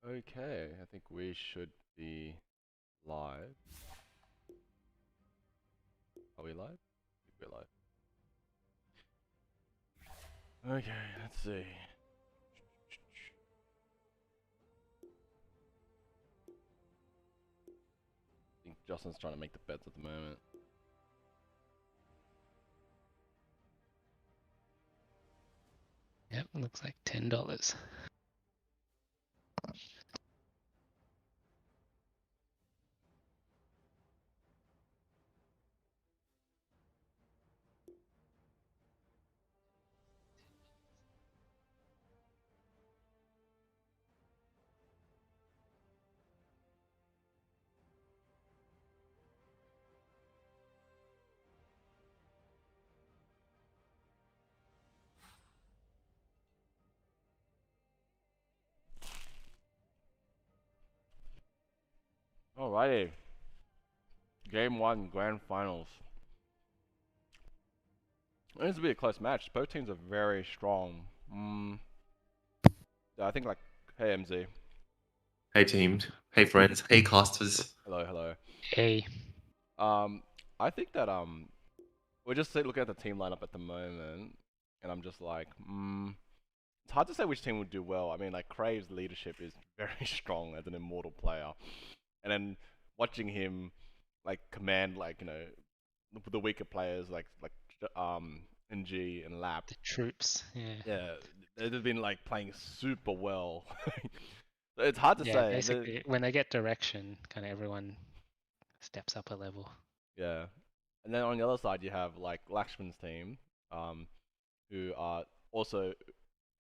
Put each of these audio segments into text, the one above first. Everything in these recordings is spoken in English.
Okay, I think we should be live. Are we live? I think we're live. Okay, let's see. I think Justin's trying to make the bets at the moment. Yep, looks like $10. Alrighty, Game 1, Grand Finals. This will be a close match. Both teams are very strong. Yeah, I think like, hey MZ. Hey team, hey friends, hey casters. Hello, hello. Hey, Um, I think that we're just looking at the team lineup at the moment, and I'm just like, it's hard to say which team would do well. I mean, like Crave's leadership is very strong as an immortal player, and then watching him like command like the weaker players NG and Lap. the troops. Yeah. Yeah, they've been like playing super well. It's hard to Yeah, say. basically, when they get direction, kind of everyone steps up a level. Yeah, and then on the other side you have like Lakshman's team, um, who are also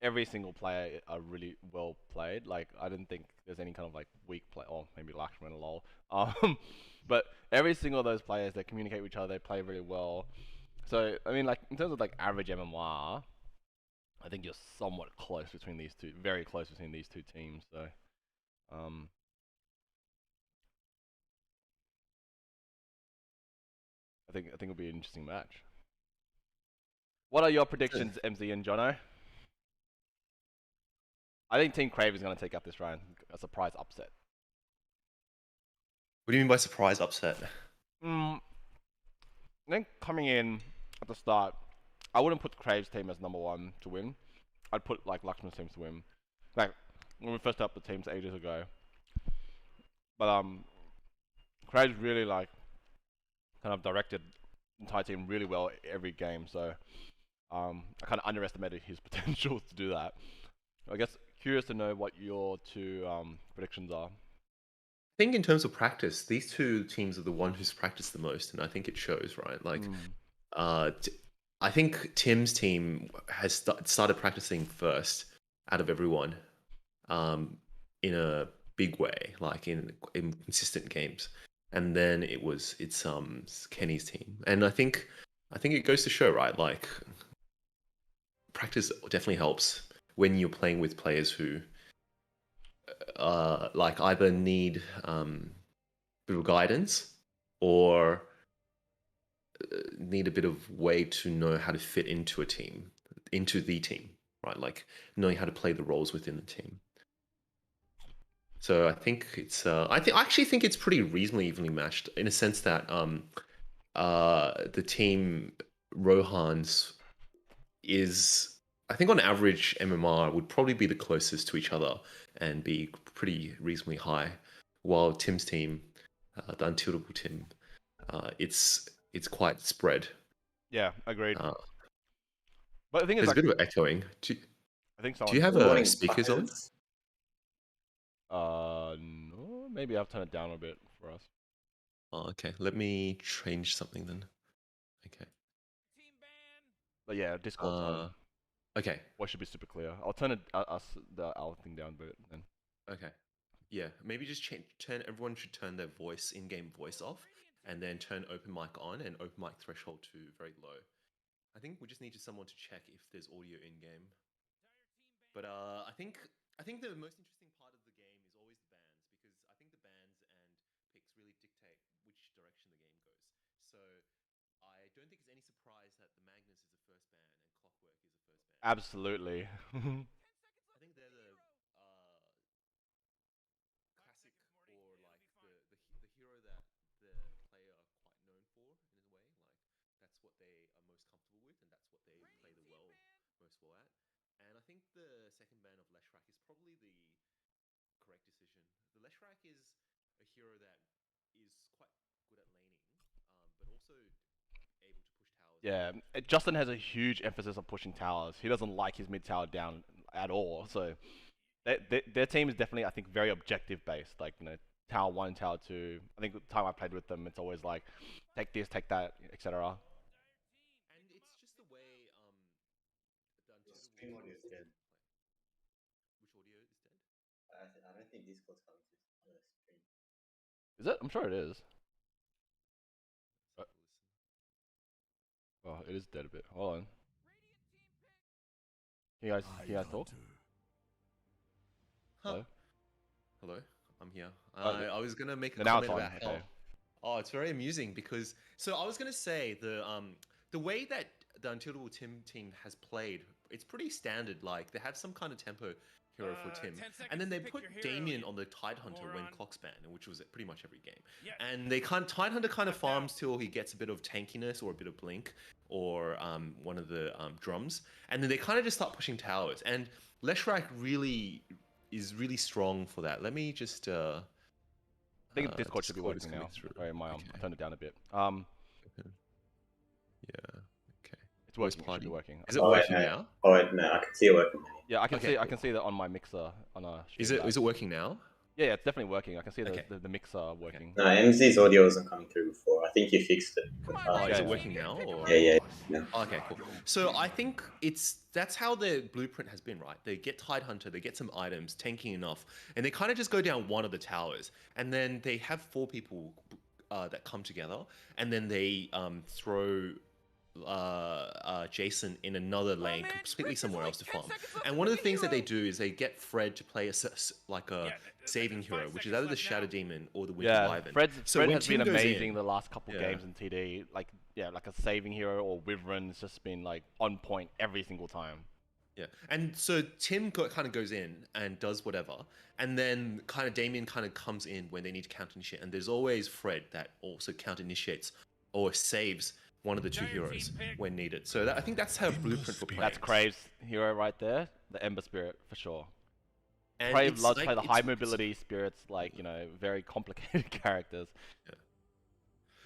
every single player are really well played. Like I didn't think there's any kind of like weak play, or maybe Lakshman lol. But every single of those players they communicate with each other. They play really well. So I mean, like in terms of like average MMR, I think you're somewhat close between these two, very close between these two teams. So um, I think it'll be an interesting match. What are your predictions, MZ and Jono? I think Team Crave is going to take up this round. A surprise upset. What do you mean by surprise upset? I think coming in at the start, I wouldn't put Crave's team as number one to win. I'd put like Lakshman's team to win. Like when we first up the teams ages ago. But Crave's really like kind of directed the entire team really well every game. So I kind of underestimated his potential to do that. I guess curious to know what your two predictions are. I think in terms of practice, these two teams are the one who's practiced the most, and I think it shows, right? Like, Mm. uh, t- I think Tim's team has started practicing first out of everyone, um, in a big way, like in consistent games, and then it's Kenny's team, and I think it goes to show, right? Like, practice definitely helps when you're playing with players who like either need bit of guidance or need a bit of way to know how to fit into a team, into the team, right? Like knowing how to play the roles within the team. So I think I actually think it's pretty reasonably evenly matched in a sense that the team Rohan's is, I think on average MMR would probably be the closest to each other and be pretty reasonably high, while Tim's team, the Untiltable Tim, it's quite spread. Yeah, agreed. Uh, But the thing is, there's a like, bit of echoing. I think Do you someone. have Good morning, speakers on? fuckers. No, maybe I'll turn it down a bit for us. Oh, okay. Let me change something then. Okay. But yeah, Discord's on. Okay. Voice should be super clear. I'll turn our thing down a bit then. Okay. Yeah. Maybe just turn. Everyone should turn their voice in-game voice off, and then turn open mic on and open mic threshold to very low. I think we just need someone to check if there's audio in game. But I think the most interesting part of the game is always the bans, because I think the bans and picks really dictate which direction the game goes. So I don't think it's any surprise that the Magnus is the first ban and Clockwork is the first ban. Absolutely. I think they're the well at. And I think the second ban of Leshrac is probably the correct decision. The Leshrac is a hero that is quite good at laning, but also able to push towers. Yeah, Justin has a huge emphasis on pushing towers. He doesn't like his mid tower down at all. So their team is definitely, I think, very objective based. Like, you know, tower 1, tower 2. I think the time I played with them, it's always like, take this, take that, etc. And it's just the way the The Untutorables stream audio is dead. Which audio is dead? I don't think Discord's coming through the stream. Is it? I'm sure it is. Let's have a listen. Oh, it is dead a bit. Hold on. Can you guys talk? Huh. Hello? Hello, I'm here. Oh, I was gonna make a now it's comment on, about how. okay. Oh, it's very amusing because I was gonna say the way that the Untiltable Tim team has played, it's pretty standard. Like they have some kind of tempo hero for Tim, 10 and then seconds they to pick put your hero, Damien you on the Tidehunter when moron. clock span, which was pretty much every game. Yeah. And they Tidehunter kind of Left out. farms till he gets a bit of tankiness or a bit of blink or one of the drums, and then they kind of just start pushing towers. And Leshrac is really strong for that. Let me just. I think Discord should be Discord is working now. coming through. Sorry, my Okay. I turned it down a bit. Yeah. Okay. It's working. It should party. be working. Is it Oh, working yeah. now? Oh wait, no, I can see it working. Yeah, I can Okay, see. I cool. can see that on my mixer on a. Is it working now? Yeah, it's definitely working. I can see Okay. the mixer working. No, MZ's audio wasn't coming through before. I think you fixed it. Come on, Oh, is yeah. it working now? Or? Yeah. Okay, cool. So I think that's how their blueprint has been, right? They get Tidehunter, they get some items, tanking enough, and they kind of just go down one of the towers, and then they have 4 people that come together, and then they throw Jason in another lane, man, completely Rick, somewhere there's else to like 10 farm. seconds left And to one of the pick a things that they hero. do is they get Fred to play a saving there's hero, 5 which is seconds either the left Shadow now. Demon or the Winter Yeah, Wyvern. Fred when has been Tim goes amazing in- the last couple Yeah. games in TD. Like, yeah, like a saving hero or Wyvern's just been like on point every single time. Yeah, and so Tim kind of goes in and does whatever, and then kind of Damien kind of comes in when they need to counter initiate, and there's always Fred that also counter initiates or saves one of the 2 Dire heroes team pick. when needed. So I think that's her blueprint for playing. That's Crave's hero right there, the Ember Spirit for sure. And Crave it's loves to like- play the it's- high mobility spirits, like, you know, very complicated characters.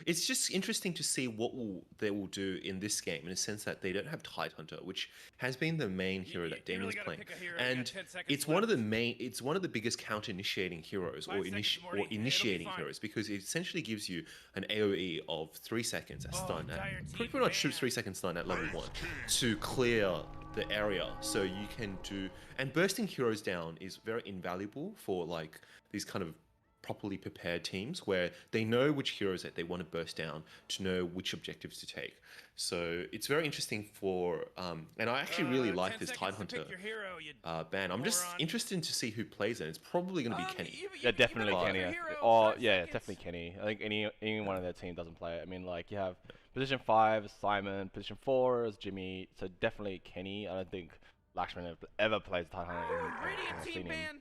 It's just interesting to see what they will do in this game, in a sense that they don't have Tidehunter, which has been the main hero You that really Damien's gotta playing, pick a hero, you got and 10 seconds it's one of left. it's one of the biggest counter initiating heroes 5 or seconds, Morty. It'll be initiating fine. heroes because it essentially gives you an AOE of 3 seconds at Oh, stun, Dire at, team pretty much ban. 3 seconds stun at level 1 to clear the area, so you can do. And bursting heroes down is very invaluable for like these kind of properly prepared teams where they know which heroes that they want to burst down to know which objectives to take. So it's very interesting for and I actually really like 10 this seconds to pick Tidehunter your hero, you ban. I'm just moron. interested to see who plays it. It's probably going to be Kenny. Yeah, definitely better pick Kenny. your I hero, think. Oh, 5 yeah, seconds. definitely Kenny. I think any one of their team doesn't play it. I mean, like, you have position 5 is Simon, position 4 is Jimmy, so definitely Kenny. I don't think Lakshman ever plays Tidehunter. Radiant team ban.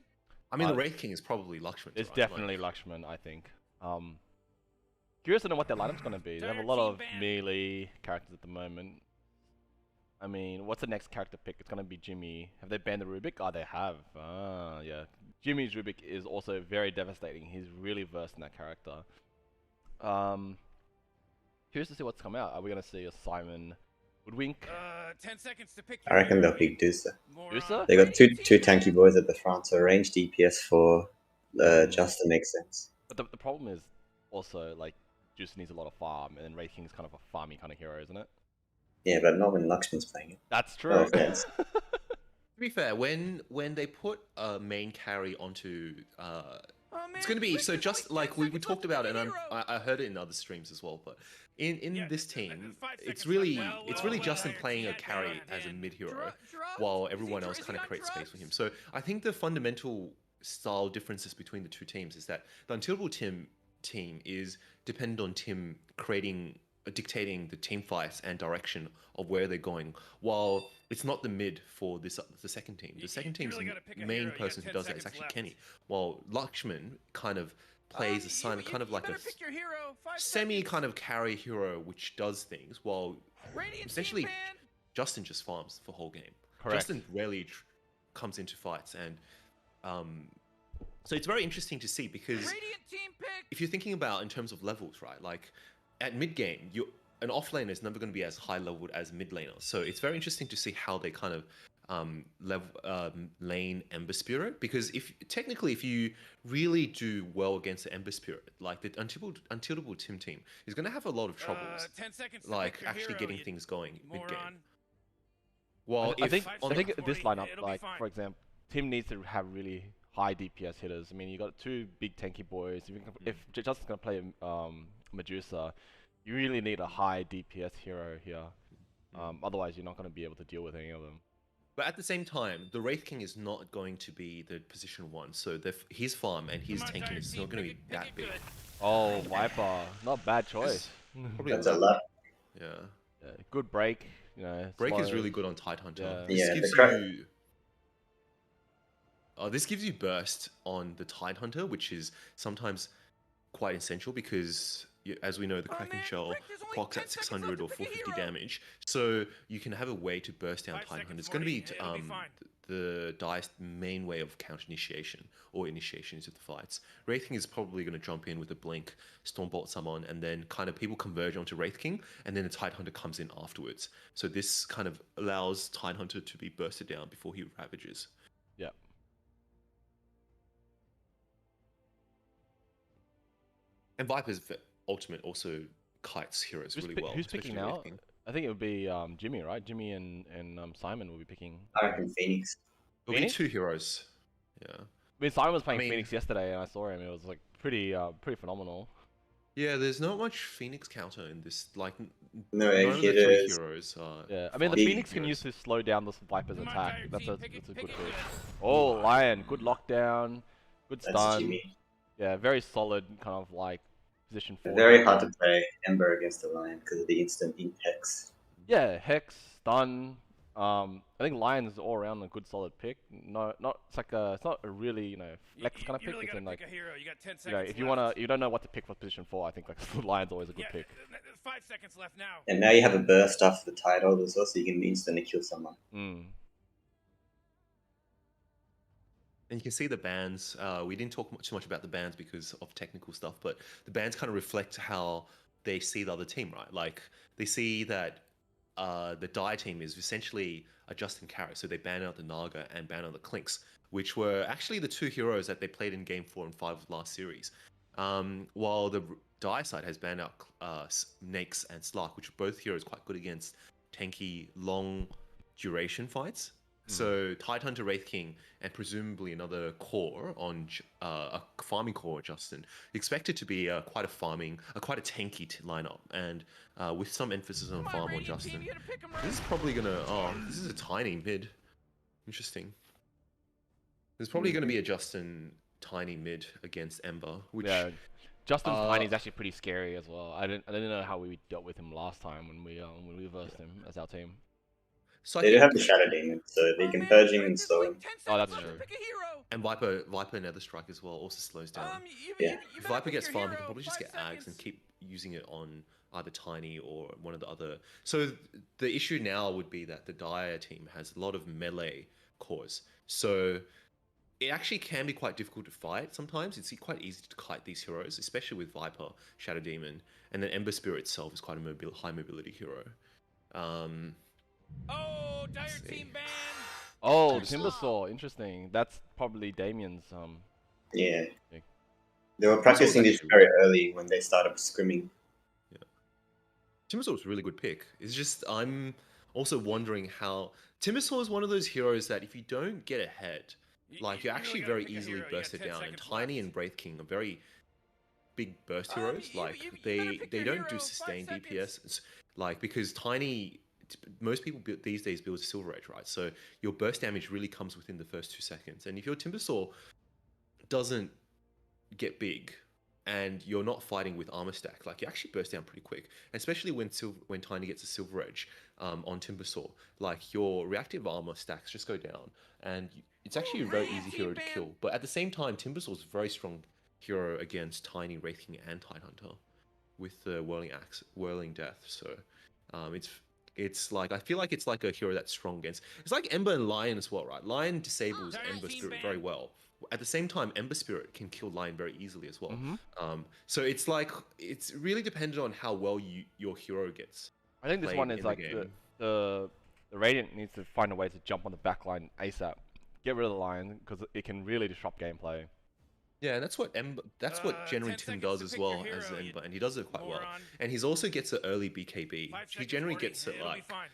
I mean, the Wraith King is probably Lakshman. It's right? definitely Lakshman, I think. Curious to know what their lineup's gonna be. They have a lot of melee characters at the moment. I mean, what's the next character pick? It's gonna be Jimmy. Have they banned the Rubik? Oh, they have. Ah, yeah. Jimmy's Rubik is also very devastating. He's really versed in that character. Curious to see what's come out. Are we gonna see a Simon Woodwink? 10 seconds to pick I your reckon hero, they'll pick Deucer. moron. Deucer? They got two tanky boys at the front, so range DPS for Justin makes sense. But the problem is also like Juice needs a lot of farm, and then Wraith King's kind of a farmy kind of hero, isn't it? Yeah, but not when Lakshman's playing it. That's true. No offense. To be fair, when they put a main carry onto Oh, man, it's going to be Rick, so there's just only 10 like we seconds talked left to about it, pick and a hero. I heard it in other streams as well. But in Yeah, this there's team, 5 it's seconds really left. it's Well, really well, Justin well, playing a yeah, carry yeah, as a and mid hero, drugs? while Is he everyone else is he kind of on creates space for him. drugs? So I think the fundamental style differences between the two teams is that the Untiltable team is dependent on Tim dictating the team fights and direction of where they're going, while it's not the mid for the second team. The second you team's really gotta pick a main hero. You got person who 10 does that is seconds actually left. Kenny, while Lakshman kind of plays a sign, kind of like a better pick your hero. 5 semi seconds. kind of carry hero which does things, while Radiant team essentially ban. Justin just farms for whole game. Correct. Justin rarely comes into fights, and so it's very interesting to see because Radiant team pick. if you're thinking about in terms of levels, right? Like at mid game, an off laner is never going to be as high leveled as a mid laner. So it's very interesting to see how they kind of lane Ember Spirit, because if you really do well against the Ember Spirit, like the Untiltable Tim team is going to have a lot of troubles, 10 seconds to like pick your actually hero, getting you things going mid game. moron. Well, I if think on I think the- this lineup, it'll be like fine. for example, Tim needs to have really high DPS hitters. I mean, you got two big tanky boys. If Justin's gonna play Medusa, you really need a high DPS hero here. Otherwise, you're not gonna be able to deal with any of them. But at the same time, the Wraith King is not going to be the position 1, so his farm and his Come on, tanking Dire is team, not going to pick be it that big. good. Oh, Viper, not bad choice. Probably That's a lot. Yeah. Yeah, good break. You know, Break is slow. really good on Tidehunter. Yeah. This Yeah, gives the cra- you. This gives you burst on the Tidehunter, which is sometimes quite essential because, as we know, the Oh, Kraken man, Shell Rick, there's only clocks 10 at seconds 600 or left to pick a 450 hero. damage. So you can have a way to burst down 5 Tidehunter. seconds, It's going to be Morty, it'll be fine. the Dice's main way of counter initiation or initiation into the fights. Wraith King is probably going to jump in with a blink, Stormbolt summon, and then kind of people converge onto Wraith King, and then the Tidehunter comes in afterwards. So this kind of allows Tidehunter to be bursted down before he ravages. Yeah. And Viper's ultimate also kites heroes really well. Who's especially picking Wraith now? King. I think it would be Jimmy, right? Jimmy and Simon will be picking. I reckon Phoenix. It'll be Phoenix? 2 heroes. Yeah. I mean, Simon was playing mean- Phoenix yesterday, and I saw him. It was like pretty phenomenal. Yeah, there's not much Phoenix counter in this. Like, No none egg of the 3 hitters. heroes are. Yeah, I mean, the Big Phoenix can use heroes. to slow down the Viper's Come on, attack. Dire That's team, a pick it good good. pick. Oh, Lion, good lockdown, good That's stun. Jimmy. Yeah, very solid kind of like position for. Very hard to play Ember against the Lion because of the instant impacts. Yeah, Hex, stun. I think Lion's all around a good solid pick. No, not it's like it's not a really flex kind of You pick. really It's gotta in like pick a hero. You got 10 seconds if you left. you don't know what to pick for position 4, I think like Lion's always a good Yeah, pick. 5 seconds left now. And now you have a burst after the title as well, so you can instantly kill someone. Mm. And you can see the bans. We didn't talk too much about the bans because of technical stuff, but the bans kind of reflect how they see the other team, right? Like they see that the Dire team is essentially a Justin Carrot, so they ban out the Naga and ban out the Clinks, which were actually the 2 heroes that they played in Game 4 and 5 of last series. While the Dire side has banned out Nakes and Slark, which are both heroes quite good against tanky, long duration fights. So Tidehunter, Wraith King, and presumably another core on a farming core, Justin, expected to be quite a tanky lineup, and with some emphasis on Come on, farm on Radiant team, Justin. you gotta pick 'em This right. is probably gonna. Oh, this is a tiny mid. Interesting. There's probably going to be a Justin tiny mid against Ember, which Yeah, Justin's tiny is uh, actually pretty scary as well. I didn't know how we dealt with him last time when we versed him as our team. so I They do think, have the Shadow Demon, so they Oh, can man, purge him Rick, and there's slow only him. 10 Oh, that's seconds left true. to pick a hero. and Viper Nether Strike as well also slows down. Yeah. You If better Viper pick gets your farmed, he hero. can probably just 5 get Ags and seconds. keep using it on either Tiny or one of the other. So the issue now would be that the Dire team has a lot of melee cores. So it actually can be quite difficult to fight sometimes. It's quite easy to kite these heroes, especially with Viper, Shadow Demon, and then Ember Spirit itself is quite a high mobility hero. Oh, Dire see. team ban. Oh, Interesting. Timbersaw, interesting. That's probably Damien's Yeah. pick. They were practicing this actually- very early when they started scrimming. Timbersaw was a really good pick. It's just I'm also wondering how Timbersaw is one of those heroes that if you don't get ahead, like you're really actually gotta very pick a easily hero. You got bursted 10 down. And seconds Tiny left. and Wraith King are very big burst Um, heroes. you- Like you better they pick they your don't do hero. 5 sustained seconds. DPS. Like because Tiny, most people these days build Silver Edge, right? So your burst damage really comes within the first 2 seconds. And if your Timbersaw doesn't get big and you're not fighting with armor stack, like you actually burst down pretty quick, especially when Tiny gets a Silver Edge on Timbersaw, like your reactive armor stacks just go down, and it's actually a very easy hero to kill. But at the same time, Timbersaw's a very strong hero against Tiny, Wraith King, and Tidehunter with the Whirling Axe, Whirling Death. So it's It's like I feel like it's like a hero that's strong against. It's like Ember and Lion as well, right? Lion disables Giant Ember team Spirit ban. very well. At the same time, Ember Spirit can kill Lion very easily as well. Mhm. So it's like it's really dependent on how well your hero gets. I think this played one in is the like game. the Radiant needs to find a way to jump on the back line ASAP. Get rid of the Lion because it can really disrupt gameplay. Yeah, and that's what that's what generally 10 Tim seconds does to as pick your well as hero, you Ember, and he does it quite well. moron. And he's also gets an early BKB. 5 He seconds, generally 40, gets it it'll be like fine.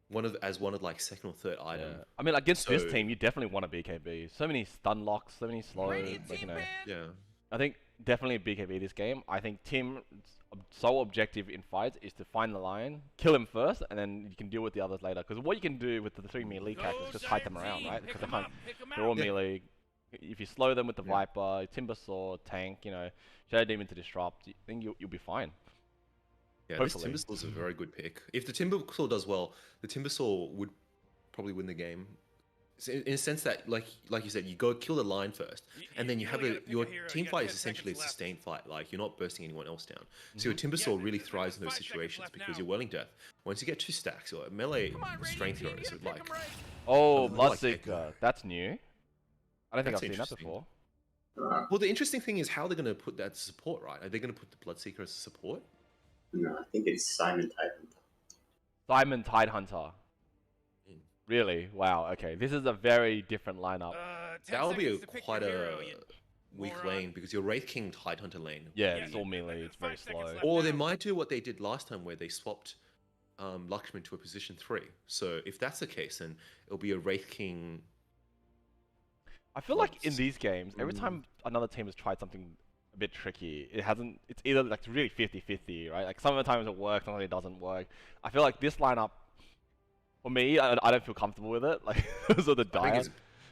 one of like second or third item. Yeah. I mean, against this So- team, you definitely want a BKB. So many stun locks, so many slow. Radiant Like, you team know, ban. Yeah. I think definitely a BKB this game. I think Tim's sole objective in fights is to find the Lion, kill him first, and then you can deal with the others later. Because what you can do with the 3 melee characters is just hide them around, right? Because they're all Yeah. melee. If you slow them with the Yeah. Viper, Timber Saw, tank, you know, Shadow Demon to disrupt, I think you'll be fine. Yeah, Hopefully. this Timbersaw is a very good pick. If the Timbersaw does well, the Timbersaw would probably win the game. In a sense that, like you said, you go kill the Lion first, and then you have really gotta pick your a hero. team You got fight 10 is essentially a seconds left. sustained fight. Like you're not bursting anyone else down. So your Timbersaw Yeah, really there's thrives in those 5 seconds situations left because now. your Welling Death. Once you get 2 stacks or melee Come on, strength Radiant team, heroes, you are gotta pick like 'em right. Oh, I like taking Bloodseeker. That's new. I don't think That's I've seen that interesting. before. well, the interesting thing is how they're going to put that as support, right? Are they going to put the Bloodseeker as a support? No, I think it's Simon Titan. Simon Tidehunter. Mm. Really? Wow. Okay. This is a very different lineup. 10 That would be seconds to pick quite your a hero, you weak moron. lane because your Wraith King Tidehunter lane. Yeah, Yeah, it's all yeah, melee. yeah, It's very 5 seconds slow. left. Or they now. might do what they did last time where they swapped Lakshman to a position 3. So if that's the case, then it'll be a Wraith King. I feel like in Once. these games, every time another team has tried something a bit tricky, it hasn't. It's either like really 50-50, right? Like some of the times it works, sometimes it doesn't work. I feel like this lineup, for me, I don't feel comfortable with it. Like because of the I think dive, it's-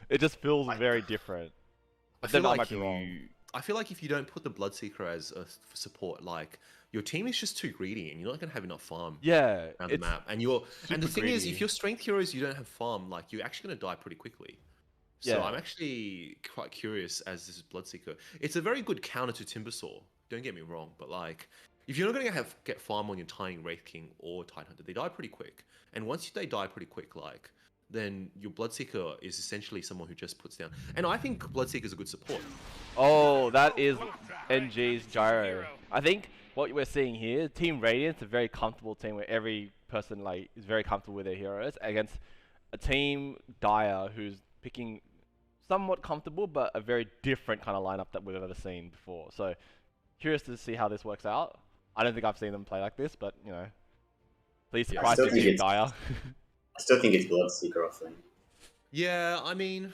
it just feels very different. I But feel then I like might be wrong. I feel like if you don't put the Bloodseeker as a support, like your team is just too greedy and you're not going to have enough farm Yeah, around the it's map. And the super thing is, greedy. if you're strength heroes, you don't have farm, like you're actually going to die pretty quickly. So Yeah. I'm actually quite curious as this is Bloodseeker. It's a very good counter to Timbersaw. Don't get me wrong, but like if you're not going to get farm on your Tiny Wraith King or Tidehunter, they die pretty quick. And once they die pretty quick, like then your Bloodseeker is essentially someone who just puts down. And I think Bloodseeker is a good support. Oh, that is NG's Choose your gyro. hero. I think what we're seeing here, Team Radiant's a very comfortable team where every person like is very comfortable with their heroes against a team Dire who's picking somewhat comfortable but a very different kind of lineup that we've ever seen before. So curious to see how this works out. I don't think I've seen them play like this, but you know, please Yeah, surprise still me, think Team it's- Dire. I still think it's Bloodseeker offlane. Yeah, I mean,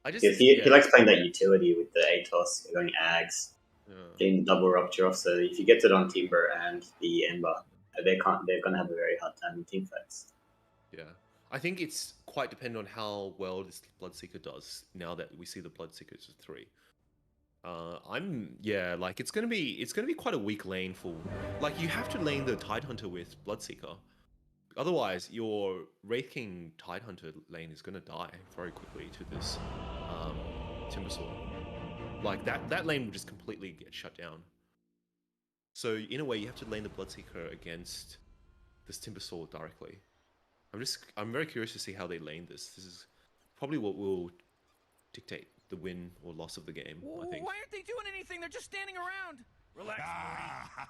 I just If he yeah, likes playing that utility with the ATOS, going Ags, yeah. getting the double rupture off. So if you get it on Timber and the Ember, they're gonna have a very hard time in team fights. Yeah. I think it's quite dependent on how well this Bloodseeker does now that we see the Bloodseekers of 3. Like it's gonna be quite a weak lane for like you have to lane the Tidehunter with Bloodseeker. Otherwise your Wraith King Tidehunter lane is gonna die very quickly to this Timbersaw. Like that lane will just completely get shut down. So in a way you have to lane the Bloodseeker against this Timbersaw directly. I'm very curious to see how they lane this. This is probably what will dictate the win or loss of the game, I think. Why aren't they doing anything? They're just standing around. Relax, Morty.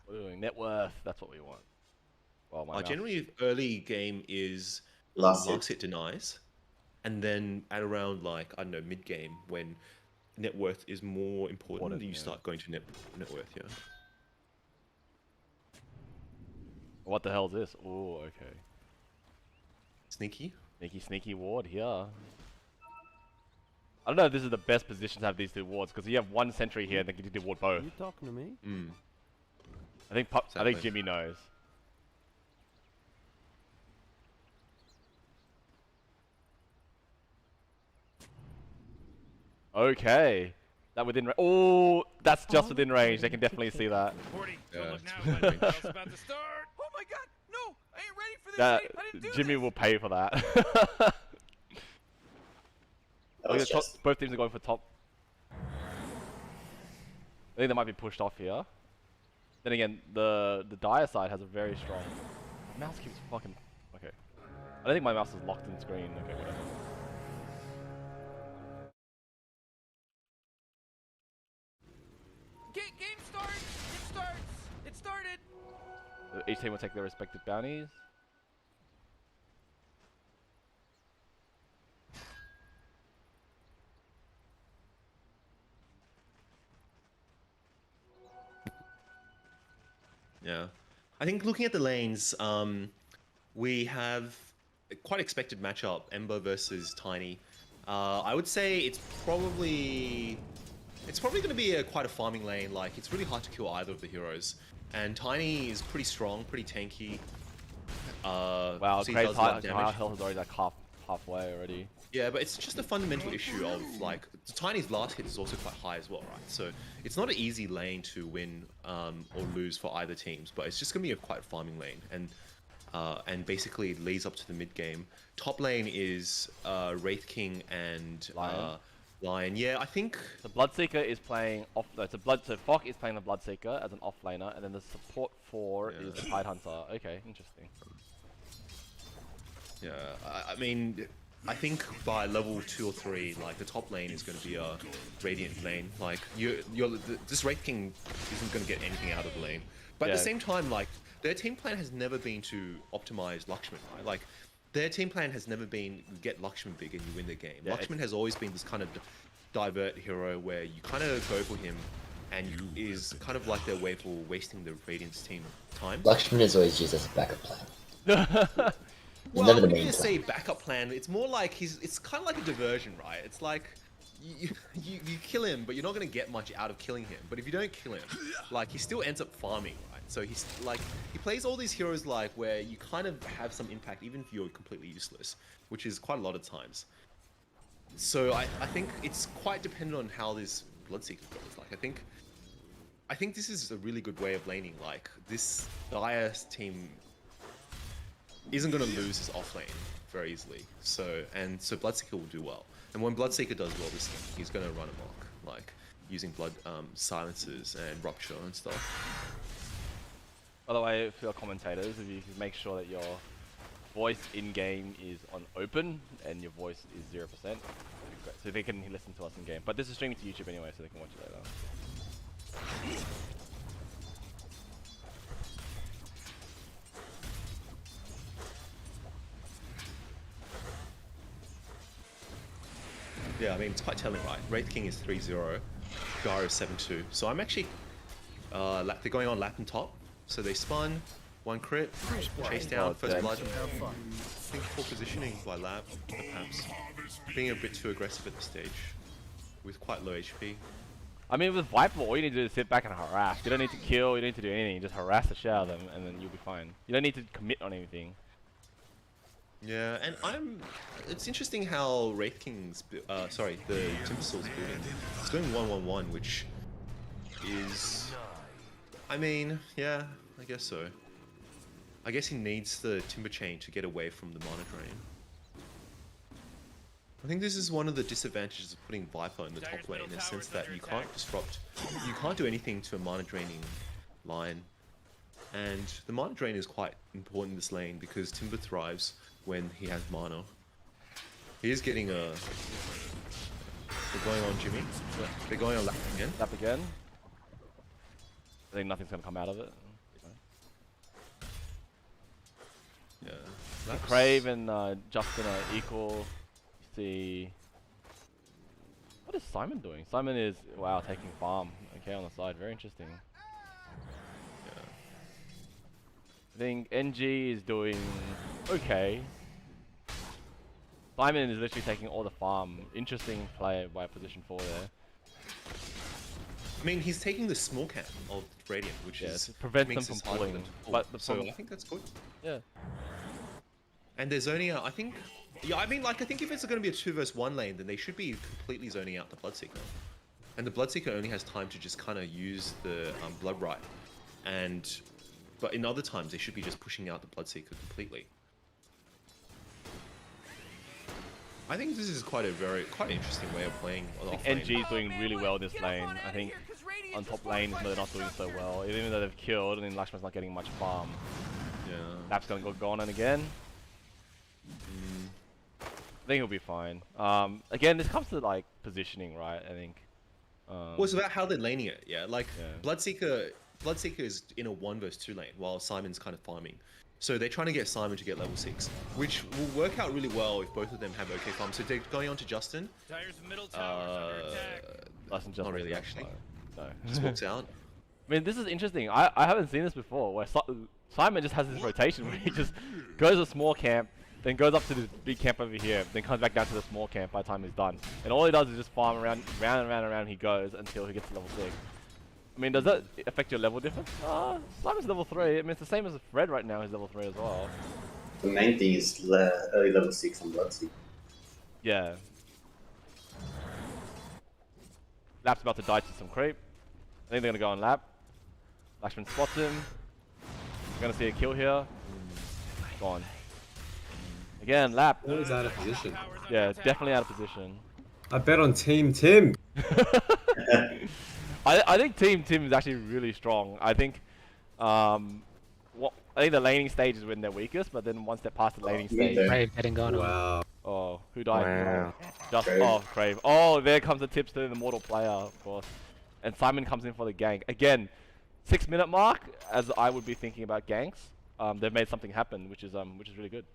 We're doing net worth. That's what we want. Well, my mouse- Generally, early game is Last last hit. hit denies, and then at around like I don't know mid game when net worth is more important, Important, you yeah. start going to net worth. Yeah. What the hell is this? Oh, okay. Sneaky. Sneaky ward here. I don't know if this is the best position to have these two wards because you have one sentry here and then you can ward both. You talking to me? Mm. I think Exactly. Jimmy knows. Okay. That within oh, that's just within range. They can definitely see that. Morty, Yeah, don't look it's now. fine. But it's about to start. Oh my god, no! I ain't ready for this. That I didn't do Jimmy this. will pay for that. That Look was at top, just both teams are going for top. I think they might be pushed off here. Then again, the Dire side has a very strong Mouse keeps fucking. Okay. I don't think my mouse is locked in the screen. Okay, whatever. Game starts. It starts. It started. Each team will take their respective bounties. Yeah. I think looking at the lanes, we have a quite expected matchup, Ember versus Tiny. I would say it's probably going to be quite a farming lane. Like, it's really hard to kill either of the heroes. And Tiny is pretty strong, pretty tanky. Wow, so he Craig's does a lot high of damage. health is already like halfway already. Yeah, but it's just a fundamental issue of, like, Tiny's last hit is also quite high as well, right? So it's not an easy lane to win or lose for either teams, but it's just going to be a quite farming lane. And basically it leads up to the mid game. Top lane is Wraith King and Lion. Yeah, I think The Bloodseeker is playing off. No, so Fok is playing the Bloodseeker as an off laner, and then the support 4 is the Tidehunter. Okay, interesting. Yeah, I mean, I think by level 2 or 3, like, the top lane is going to be a Radiant lane. Like, this Wraith King isn't going to get anything out of the lane. But at the same time, like, their team plan has never been to optimize Lakshman, right? Like, their team plan has never been get Lakshman big and you win the game. Yeah, Lakshman has always been this kind of divert hero where you kind of go for him and is kind of like their way for wasting the Radiant's team time. Lakshman is always used as a backup plan. Well, Never I the wouldn't main even plan. say backup plan. It's more like it's kind of like a diversion, right? It's like you kill him, but you're not going to get much out of killing him. But if you don't kill him, like, he still ends up farming, right? So he's like, he plays all these heroes like where you kind of have some impact even if you're completely useless, which is quite a lot of times. So I think it's quite dependent on how this Bloodseeker goes. Like, I think this is a really good way of laning. Like, this Dias team isn't going to lose his off lane very easily. So Bloodseeker will do well. And when Bloodseeker does well this game, he's going to run amok, like using blood silencers and rupture and stuff. By the way, for your commentators, if you can make sure that your voice in game is on open and your voice is 0%, that'd be great. So they can listen to us in game. But this is streaming to YouTube anyway, so they can watch it later. Yeah, I mean, it's quite telling, right? Wraith King is 3-0, Gyro is 7-2. So I'm actually, they're going on lap and top. So they spun, 1 crit, chase down, first blood. I think poor positioning by lap, perhaps. Being a bit too aggressive at this stage, with quite low HP. I mean, with Viper, all you need to do is sit back and harass. You don't need to kill, you don't need to do anything. Just harass the shit out of them, and then you'll be fine. You don't need to commit on anything. Yeah, and it's interesting how Wraith King's, the Timbersaul's building. It's going 1-1-1, which is, I mean, yeah, I guess so. I guess he needs the Timber Chain to get away from the mana drain. I think this is one of the disadvantages of putting Viper in the top lane, in the sense that you can't disrupt, you can't do anything to a mana draining line. And the mana drain is quite important in this lane because Timber thrives when he has mana. He is getting a... They're going on Jimmy. They're going on Lap again. Lap again. I think nothing's gonna come out of it. Yeah. Crave and Justin are equal. See, what is Simon doing? Simon is, wow, taking farm. Okay, on the side, very interesting. Yeah. I think NG is doing okay. Simon is literally taking all the farm. Interesting play by position 4 there. I mean, he's taking the small camp of Radiant, which is prevents makes them this from harder pulling. than to pull. But the So problem, I think that's good. yeah. And there's only I think, yeah, I mean, like, I think if it's going to be a 2 versus 1 lane, then they should be completely zoning out the Bloodseeker. And the Bloodseeker only has time to just kind of use the Blood Right. But in other times, they should be just pushing out the Bloodseeker completely. I think this is quite interesting way of playing on I off think lane. NG is doing really well this lane. I think on top lane they're not doing so well. Even though they've killed, and then Lakshman's not getting much farm. Yeah. Lap's gonna go on and again. I think he'll be fine. Again, this comes to like positioning, right? I think. Well, it's about how they're laning it. Yeah, like Yeah. Bloodseeker is in a 1 versus 2 lane, while Simon's kind of farming. So they're trying to get Simon to get level 6, which will work out really well if both of them have okay farm. So they're going on to Justin. Dyer's middle tower's under attack. Doesn't just Not really, work, actually. No. Just walks out. I mean, this is interesting. I haven't seen this before, where Simon just has this rotation where he just goes to a small camp, then goes up to this big camp over here, then comes back down to the small camp by the time he's done. And all he does is just farm around and around he goes until he gets to level 6. I mean, does that affect your level difference? Simon's level 3. I mean, it's the same as Fred right now, he's level 3 as well. The main thing is early level 6 on Bloodseeker. Yeah. Lap's about to die to some creep. I think they're gonna go on Lap. Lakshman spots him. We're gonna see a kill here. Gone. Again, Lap. That was out of position. Tower's under Yeah, attack. definitely out of position. I bet on Team Tim. I think Team Tim is actually really strong. I think, I think the laning stage is when they're weakest, but then once they're past the laning me stage, too. Brave getting gone on. Wow. oh, who died? Wow. Just Crave. Crave. Oh, there comes the tips to the mortal player, of course. And Simon comes in for the gank again. 6-minute mark, as I would be thinking about ganks. They've made something happen, which is really good.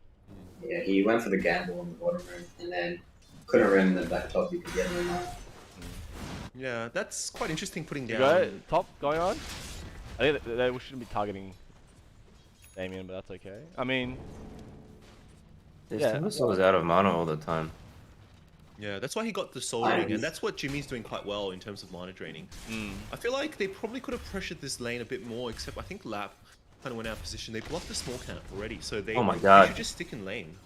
Yeah, he went for the gamble on the bottom room and then couldn't run in the back top because he had no mana. Yeah, that's quite interesting putting You down. go top going on. I think they shouldn't be targeting Damien, but that's okay. I mean, This Yeah. Timbersaw was out of mana all the time. Yeah, that's why he got the soul Nice. ring, and that's what Jimmy's doing quite well in terms of mana draining. I feel like they probably could have pressured this lane a bit more, except I think Lap kind of went out of position. They blocked the small camp already, so they, Oh my they God. should just stick in lane.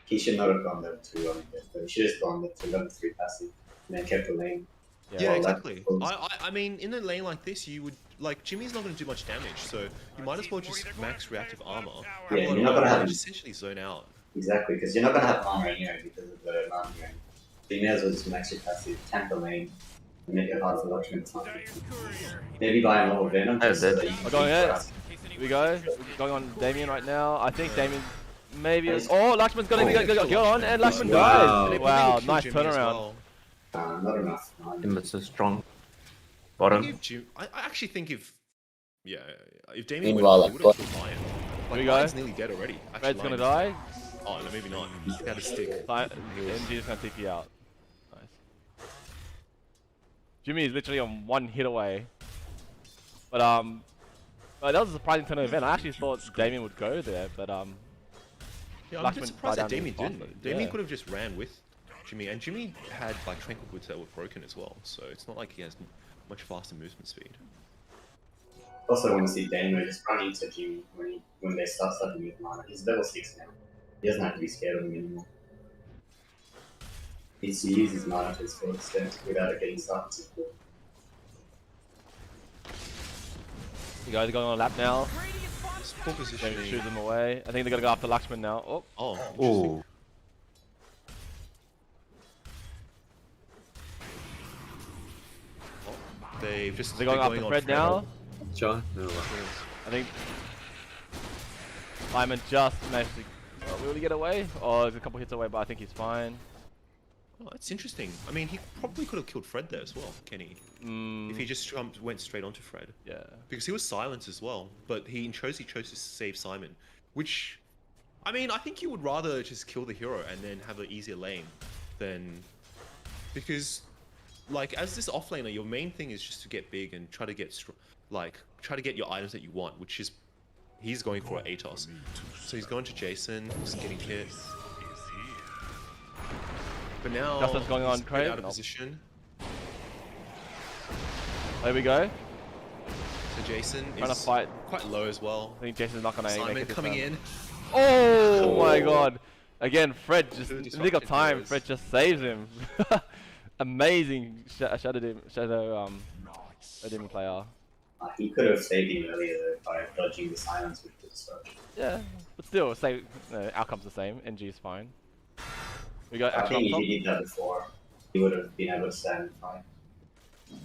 He should not have gone level 2 on it, but he should have gone to level 3 passive and then kept the lane. Yeah, Well, exactly. that- I mean, in a lane like this, you would like Jimmy's not going to do much damage, so you might as well just max reactive armor. Have Yeah, a lot you're of not gonna armor have- and just essentially zone out. Exactly, because you're not going to have armor anyway because of the mana drain. So you may as well just max your passive, tank the lane, and make it hard for Lakshman to target. Dyer's courier. Maybe buy a more Venom just so that you can Oh, going keep ahead. harassing. In case Here we go. anyone We're going on Damien right now. I think Damien maybe is. Nice. Oh, Lakshman's gonna go on, and Lakshman Wow. dies. They Wow, probably nice killed Jimmy as turnaround. well. Not enough. Timber's so strong. I Bottom. think if I actually think if Damien Meanwhile, went, he would have killed Lion. we Like, go. Lion's nearly dead already. Actually, Red's gonna Lion's- die. Oh no, maybe not. He had a stick. MG is gonna TP out. Nice. Jimmy is literally on one hit away. But that was a surprising turn of event. I actually thought Damien would go there, but Yeah, I'm a Lakshman bit surprised died that down Damien really didn't. fast, Damien yeah. could have just ran with Jimmy, and Jimmy had like tranquil goods that were broken as well, so it's not like he has much faster movement speed. Also, want to see Damo just run into Jimmy when they start sucking with mana. He's level 6 now. He doesn't have to be scared of him anymore. He needs to use his mana to his full extent without it getting stuck too cool. you guys are going on a lap now. It's poor Maybe positioning. shoot them away. I think they're gonna go after Lakshman now. Oh, Oh, interesting. Ooh. They've just they're going after on Fred now. John? No, what? I think Simon just managed to. Will he get away? Oh, he's a couple hits away, but I think he's fine. Oh, that's interesting. I mean, he probably could have killed Fred there as well, Kenny, if he just went straight onto Fred. Yeah. Because he was silenced as well, but he chose to save Simon, which, I mean, I think you would rather just kill the hero and then have an easier lane than, because, like, as this offlaner, your main thing is just to get big and try to get try to get your items that you want, which is he's going for Atos, so he's going to Jason, just getting hit. But now Justin's going on he's a bit Crave? out of Nope. position. There we go. So Jason Trying to is fight. quite low as well. I think Jason's not gonna make Simon it this coming round. in. Oh my god! Again, Fred just Two in the nick of disrupted time. heroes. Fred just saves him. Amazing Shadow Demon player. He could have saved him earlier though by dodging the silence with the destruction. Yeah, but still, same outcome's the same. NG is fine. We got I action think on if he did that before, he would have been able to stand and fight. top.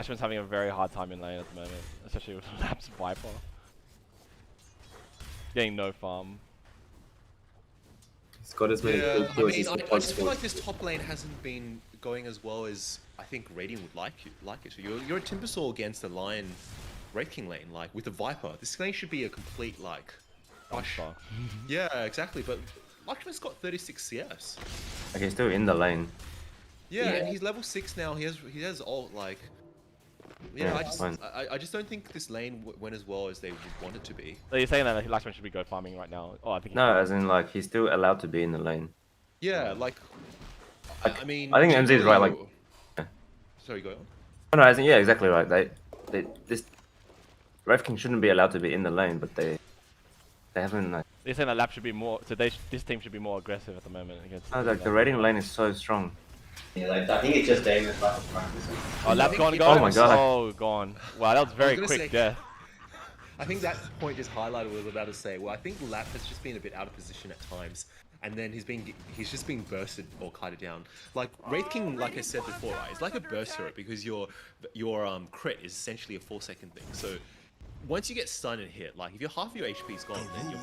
Ashman's having a very hard time in lane at the moment, especially with Lap's Viper. getting no farm. He's got as many Yeah, good I kills mean, as I just possible. feel like this top lane hasn't been going as well as I think Radiant would like it. So you're a Timbersaw against a Lion Wraith King lane, like with a Viper. This lane should be a complete like rush. Dumpster. Yeah, exactly. But Lakshman's got 36 CS. Like he's still in the lane. Yeah, and Yeah. he's level 6 now. He has ult like. Yeah, Yeah, it's fine. I just don't think this lane went as well as they would want it to be. So you're saying that Lakshman should be go farming right now? Oh, I think. he No, can. as in like he's still allowed to be in the lane. Yeah, like. I mean. I think MZ is right, like- generally- Sorry, go on. Oh no, as in, yeah, exactly right. This Wraith King shouldn't be allowed to be in the lane, but they haven't like. They're saying that Lap should be more. So this team should be more aggressive at the moment against. Oh, like the rating lane is so strong. Yeah, like, I think it's just Damon Viper Prime. Oh, Lap think gone, he- gone. Oh my God. Oh, gone. Wow, that was very gonna quick say- death. I think that point just highlighted what I was about to say. Well, I think Lap has just been a bit out of position at times, and then he's just being bursted or kited down. Like Wraith King, like I said before, right, it's like a burst turret because your crit is essentially a 4-second thing. So once you get stunned and hit, like if your half of your HP is gone, then your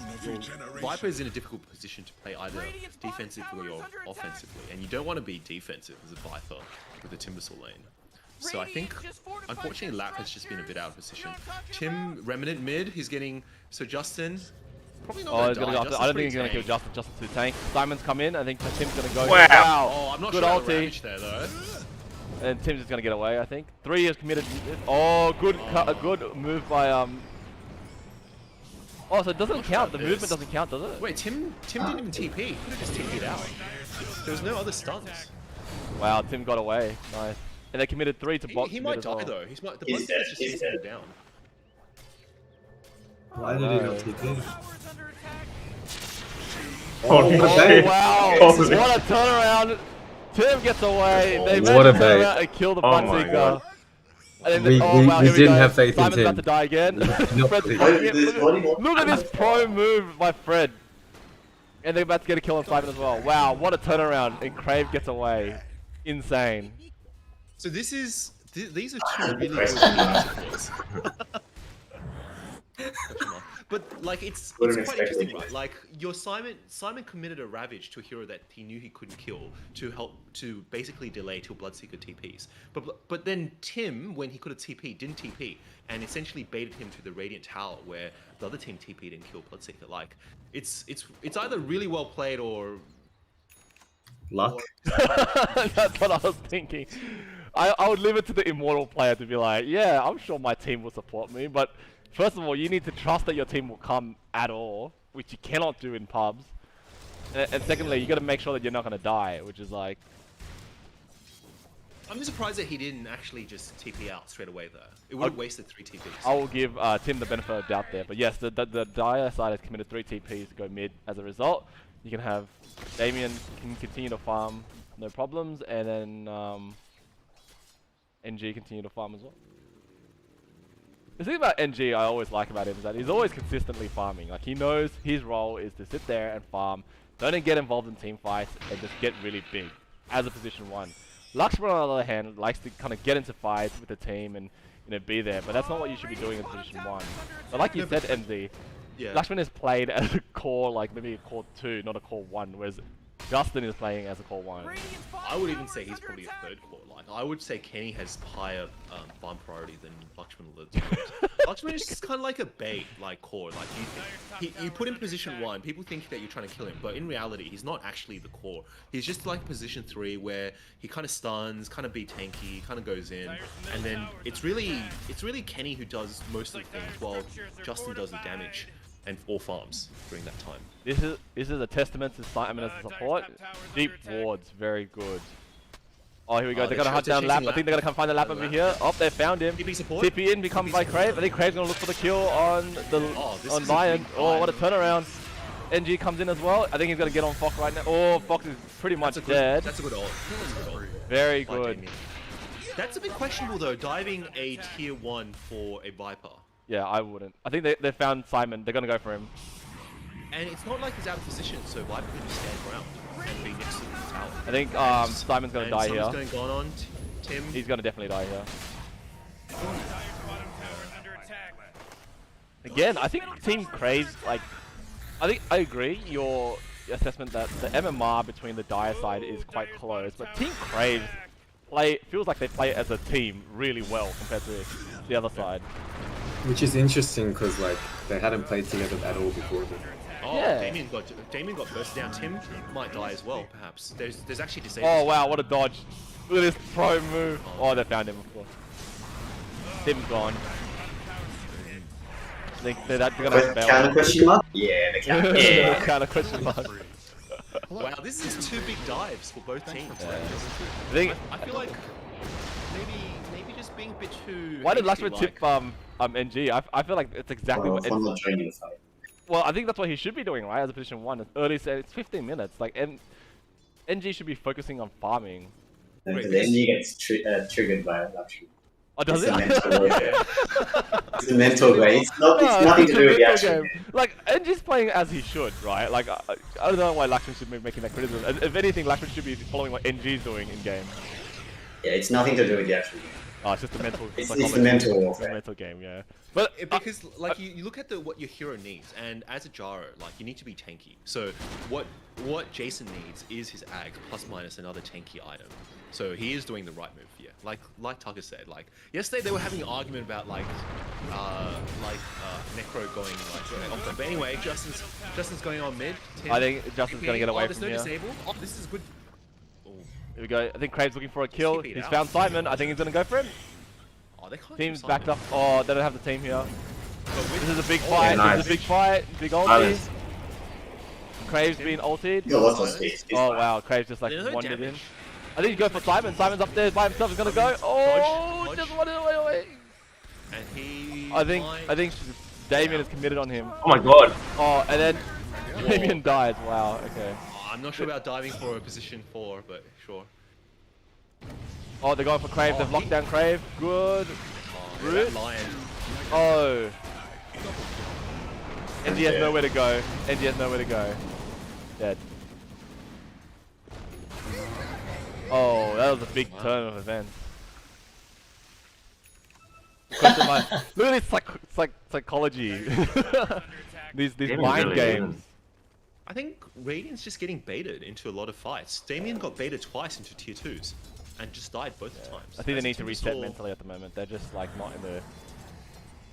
Viper is in a difficult position to play either defensively or offensively, and you don't want to be defensive as a Viper with a Timbersaw lane. So I think, unfortunately, Lap has just been a bit out of position. Tim, Remnant mid, he's getting... So Justin, probably not Oh, gonna he's gonna die. go after. I don't think he's Justin's gonna kill pretty Justin. Justin's too tank. Simon's come in. I think Tim's gonna go. Wow. Oh, I'm not Good sure about the ulti. Ravage there, though. And Tim's just gonna get away. I think 3 is committed. Oh, good, good move by Oh, so it doesn't count. The about movement this. doesn't count, does it? Wait, Tim didn't even TP. He could have just TP'd out. There was no other stuns. Wow, Tim got away. Nice. And they committed 3 to bot. He commit might as die, well. though. The He's Bloodthirst dead, just he's TP'd dead. down. Why did he not TP? Oh, Oh, shit. Wow! Holy- What a turnaround! Tim gets away. They What managed a to turn bait. around and kill the Oh my Bloodseeker. God. And then We- oh, we- wow, we here didn't go. have faith in Simon's about Tim. to die again. Not Fred's really. taking it. This body Look at this pro move by Fred. And they're about to get a kill on Simon as well. Wow, what a turnaround. And Crave gets away. Insane. So this is... These are two really good Question mark. supports. But like it's Wouldn't quite expect interesting, it. right? Like your Simon committed a ravage to a hero that he knew he couldn't kill to help to basically delay till Bloodseeker TPs. But then Tim, when he could have TP, didn't TP and essentially baited him to the Radiant Tower where the other team TP'd and killed Bloodseeker. Like it's either really well played or Luck. That's what I was thinking. I would leave it to the immortal player to be like, yeah, I'm sure my team will support me, but first of all, you need to trust that your team will come at all, which you cannot do in pubs. And secondly, you got to make sure that you're not going to die, which is like, I'm surprised that he didn't actually just TP out straight away though. It would have wasted 3 TPs. I will give Tim the benefit of doubt there. But yes, the Dire side has committed 3 TPs to go mid as a result. You can have Damien can continue to farm, no problems, and then NG continue to farm as well. The thing about NG I always like about him is that he's always consistently farming. Like he knows his role is to sit there and farm, don't get involved in team fights, and just get really big as a position 1. Lakshman on the other hand likes to kind of get into fights with the team and be there, but that's not what you should be doing in position 1. But like you said, MZ, Yeah. Lakshman is played as a core, like maybe a core 2, not a core 1, whereas Justin is playing as a core 1. I would even say he's probably a 3rd core. Like I would say Kenny has higher farm priority than Lakshman. Lakshman is just kind of like a bait, like core. Like you put him in position 1, people think that you're trying to kill him, but in reality, he's not actually the core. He's just like position 3, where he kind of stuns, kind of be tanky, kind of goes in, and then it's really Kenny who does most of the things, while Justin does the damage and all farms during that time. This is a testament to Simon as a support. Deep wards, very good. Oh, here we go. Oh, they're they're gonna hunt down chasing Lap. I Lap. think they're gonna come find the Lap over here. Oh, they found him. TP support? TP in, become by Crave. I think Crave's gonna look for the kill on this on is a Lion. big Oh, what a find. turnaround. NG comes in as well. I think he's gonna get on Fox right now. Oh, Fox is pretty much That's a good, dead. That's a good ult. That's a good ult. Very by good. Damien. That's a bit questionable though, diving a tier 1 for a Viper. Yeah, I wouldn't. I think they found Simon. They're gonna go for him. And it's not like he's out of position, so Viper can just stand around and be next to the tower. I think Simon's gonna die here. Someone's going on. Tim. He's gonna definitely die here. Again, I think Team Crave's like I think I agree your assessment that the MMR between the Dire side is quite close, but Team Craves feels like they play as a team really well compared to the other side. Which is interesting because like they hadn't played together at all before. Then. Oh, Yeah. Damien got burst down. Tim might die as well, perhaps. There's actually disabled. Oh wow, what a dodge! Look at this pro move. Oh, they found him, of course. Tim's gone. They're gonna have to Counter bail. question mark? Yeah, they can. Yeah. Kind of question mark. Wow, this is 2 big dives for both teams. I think. I feel like maybe just being a bit too. Why did hasty, Lakshman tip NG? I feel like it's exactly Well, what. from the training side. Well, I think that's what he should be doing, right? As a position 1, early set, it's 15 minutes. Like, NG should be focusing on farming. And Wait, the this- NG gets triggered by luxury. Oh, does It's it? a mental warfare. It's a mental way. It's nothing to do with the actual game. Like, NG's playing as he should, right? Like, I don't know why Lakshman should be making that criticism. If anything, Lakshman should be following what NG's doing in game. Yeah, it's nothing to do with the actual game. Oh, it's just a mental. It's psychology. the mental It's a warfare. mental game, yeah. But Because like you look at what your hero needs, and as a Jaro, like you need to be tanky. So what Jason needs is his ag plus minus another tanky item. So he is doing the right move here. Like Tucker said, like yesterday they were having an argument about Necro going off them. But anyway, Justin's going on mid. Tim, I think Justin's gonna get away there's from no here. disable. Oh, this is good. Oh, Here we go. I think Crave's looking for a kill. keep it He's out. found Simon. I think he's gonna go for him. oh they can't. Team's do backed Simon. up. Oh, they don't have the team here. But with- This is a big Oh, fight. nice. This is a big fight. Big ulti. Silence. Crave's been ulted. He's got lots of space. Oh wow, Crave's just like There's no wandered in. damage. I think you go for Simon. Simon's up there by himself. He's gonna go. Oh, Dodge. just wanted away. And he. I think might- Damien is committed on him. Oh my god. Oh, and then Damien dies. Wow. Okay. Oh, I'm not sure about diving for a position 4, but sure. Oh, they're going for Crave. They've locked down Crave. Good. Oh, Root. that lion. Oh. NG has nowhere to go. NG has nowhere to go. Dead. Oh, that was a big turn of events. Question mark. Look at this psychology. these Damien mind really games. isn't. I think Radiant's just getting baited into a lot of fights. Damien got baited twice into tier 2s and just died both times. I think they As need to Timbersaw- reset mentally at the moment. They're just like not in the.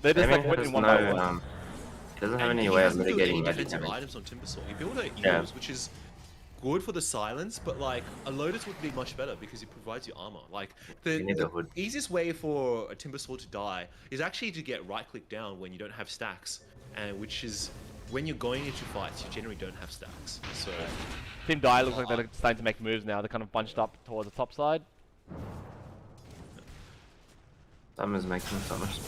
They're just like Damien winning has one by no, one. he doesn't have And any he way of hasn't built mitigating any magic defensive damage. items on Timbersaw. He built a Yeah. Eagles, which is good for the silence, but like a Lotus would be much better because it provides you armor. Like You need the the hood. easiest way for a Timbersaw to die is actually to get right click down when you don't have stacks, and which is when you're going into fights, you generally don't have stacks. So Team Die looks like they're starting to make moves now. They're kind of bunched up towards the top side. Simon's making so much.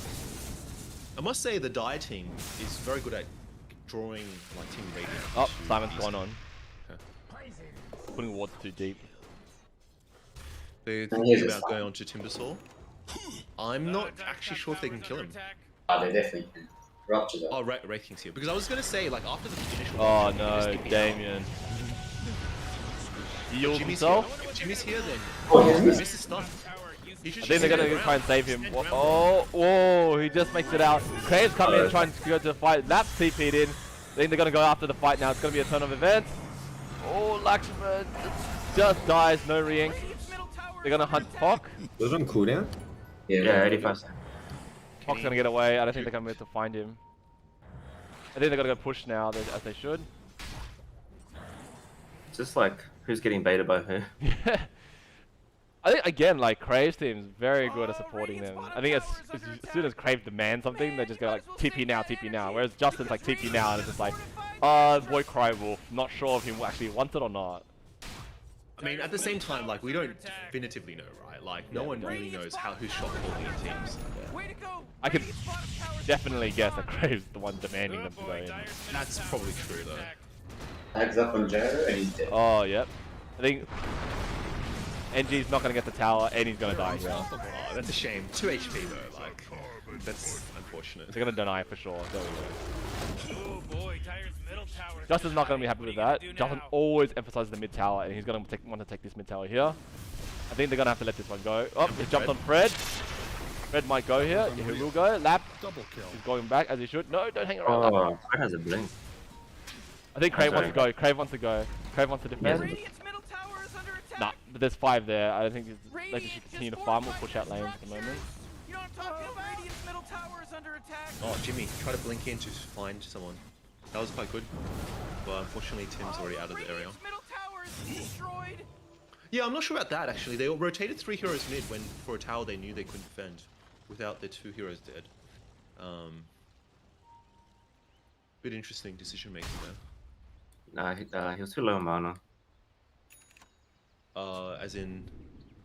I must say the Die team is very good at drawing like Team Radiant. Oh, into Simon's these- gone on. Putting wards too deep. They're here's thinking a about sign. going on to Timbersaw. I'm not actually sure if they can kill him. Oh, they definitely can. Rupture though. Oh, Wraith King's here. Because I was gonna say, like, after the initial... Oh you can just no, TP out. Damien. He heals Jimmy's himself. here. If Jimmy's here, then... Oh, he's he missed. misses stun. He should I think just they're stand gonna around. try and save him. Stand Wha- around. Oh, whoa, he just makes it out. Crave's coming in Oh. trying to go to the fight. Lap's TP'd in. I think they're gonna go after the fight now. It's gonna be a turn of events. Oh, Lakshman just dies, no re-ink. They're gonna hunt Pock. Was it on cooldown? Yeah, 85 seconds. Pock's gonna get away. I don't think they're gonna be able to find him. I think they're gonna go push now, as they should. It's just like, who's getting baited by who? Yeah. I think again, like Crave's team is very good at supporting them. I think as soon as Crave demands something, they just go like TP now. Whereas Justin's like TP now, and it's just like, boy Crywolf, not sure if he actually wants it or not. I mean, at the same time, like, we don't definitively know, right? Like, no one really knows how who's shot calling in teams. Way to go! I could definitely guess that Crave's the one demanding them to go in. That's probably true, though. Tags up on Jaro and he's dead. Oh, yep. I think NG's not gonna get the tower, and he's gonna die here. Oh, that's a shame. 2 HP, though, like, that's unfortunate. They're gonna deny for sure. There we go. Oh boy, Tyre's middle tower. Justin's not gonna be happy with that. What are you gonna Justin do now? always emphasizes the mid tower, and he's gonna want to take this mid tower here. I think they're gonna have to let this one go. Oh, he jumped on Fred. Fred might go here. He will go. Lap is going back as he should. No, don't hang around. Lap. Oh, Fred has a blink. I think Crave wants to sorry. go. Crave wants to go. Crave wants to defend. Radiant's middle tower is under attack. Nah, but there's 5 there. I don't think they Radiant should just continue to farm or fortified push out lanes at the structures. moment. You know what I'm talking about? Radiant's middle tower is under attack. Oh, Jimmy, try to blink in to find someone. That was quite good. But unfortunately, Tim's already out of the area. Radiant's middle tower is destroyed. Yeah, I'm not sure about that actually. They all rotated 3 heroes mid when for a tower they knew they couldn't defend without their 2 heroes dead. Bit interesting decision making there. Nah, he was too low on mana. As in,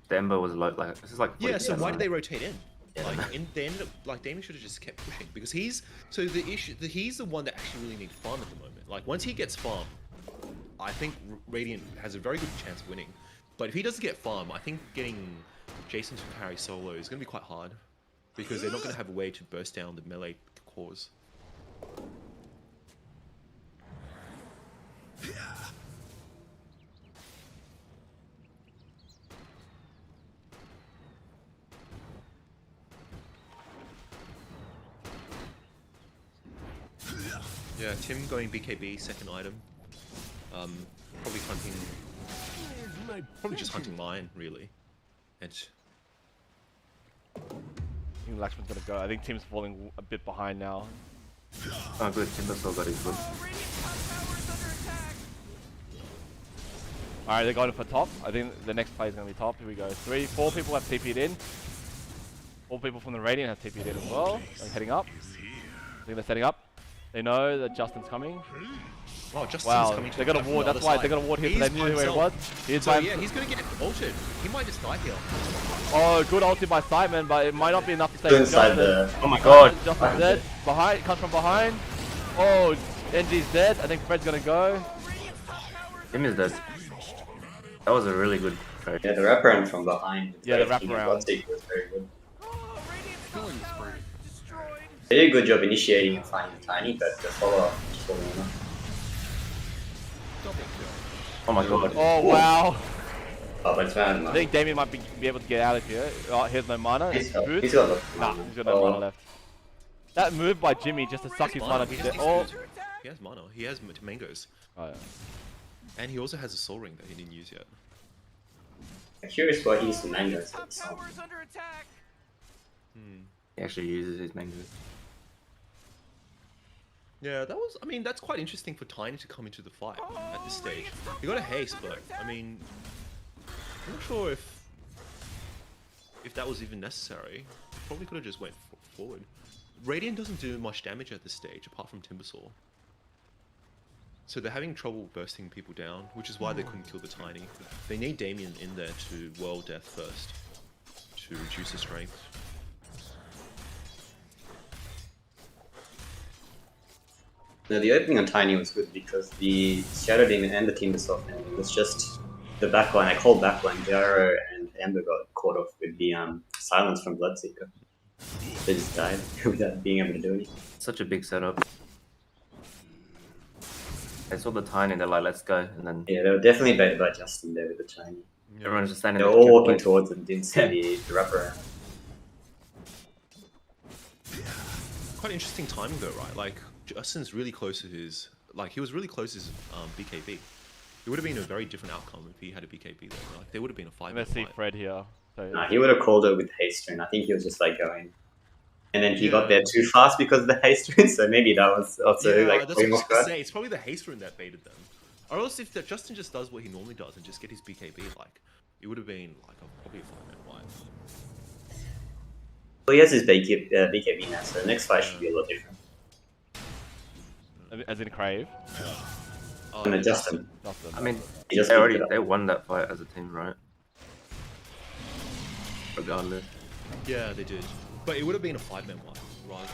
The Ember was low, like this is like. yeah. So 40% why did mana. they rotate in? Yeah. Like, they ended up like Damien should have just kept pushing because he's he's the one that actually really needs farm at the moment. Like once he gets farm, I think Radiant has a very good chance of winning. But if he doesn't get farm, I think getting Jason to carry solo is going to be quite hard because they're not going to have a way to burst down the melee cores. Yeah, Tim going BKB, second item. Probably hunting. Probably just hunting lion, really. And I think Lakshman's gonna go. I think Tim's falling a bit behind now. Oh, good. Timbersaw got his good. Radiant's top tower is under attack. Alright, they're going for top. I think the next play is gonna be top. Here we go. 3, 4 people have TP'd in. 4 people from the Radiant have TP'd in as well. They're heading up. I think they're setting up. They know that Justin's coming. oh, Justin's Wow, coming to they got a attack from ward. the That's other why side. they got a ward here. So He's they knew by who it himself. was. He's So by yeah, he's gonna get altered. He might just die here. Oh, good ulti by Simon, but it might not be enough to save Good inside Justin. the. Oh my god! Justin's dead. Behind, comes from behind. Oh, NG's dead. I think Fred's gonna go. Radiant's top tower is Tim is dead. That was a really good trade. Yeah, the wraparound from behind. with Yeah, the King wraparound. Bloodseeker was very good. Oh, Radiant's top tower is destroyed. They did a good job initiating and finding Tiny, but the follow-up just wasn't enough. Oh my god. Oh wow. Oh, but it's found. I think Damien might be able to get out of here. Oh, here's no mana. He's got Boots. he's got the. Nah, he's got no mana left. That move by Jimmy just to suck his mana. He to has, death. Oh. he has mana. He has mangoes, Oh, yeah. and he also has a soul ring that he didn't use yet. I'm curious why he used the mangoes Radiant's for top the song. tower is under attack. He actually uses his mango. Yeah, that was. I mean, that's quite interesting for Tiny to come into the fight at this stage. He got a haste, but I mean, I'm not sure if that was even necessary. Probably could have just went forward. Radiant doesn't do much damage at this stage, apart from Timbersaw. So they're having trouble bursting people down, which is why they couldn't kill the Tiny. They need Damien in there to whirl death first, to reduce the strength. No, the opening on Tiny was good because the Shadow Demon and the Timbersaw family was just the backline. I called backline. Jaro and Ember got caught off with the silence from Bloodseeker. They just died without being able to do anything. Such a big setup. They saw the Tiny and they're like, let's go. And then Yeah, they were definitely baited by Justin there with the Tiny. everyone's just standing They were there. all walking towards him, didn't see the wraparound. Quite interesting timing though, right? Like Justin's really close to his, like he was really close to his BKB. It would have been a very different outcome if he had a BKB there. Like there would have been a 5 Let's see Fred here. So, Nah, he would have called it with haste rune. I think he was just like going. And then he Yeah. got there too fast because of the haste rune, so maybe that was also Yeah, like that's what I putting was off gonna guard. say. It's probably the haste rune that baited them. Or else if Justin just does what he normally does and just get his BKB, like it would have been like probably a 5-man fight. Well, he has his BKB now, so the next fight should be a lot different. as in Crave. Oh, And yeah, Justin, Justin. I mean, he just they picked already it up. they won that fight as a team, right? Regardless. Yeah, they did. But it would have been a 5-man fight rather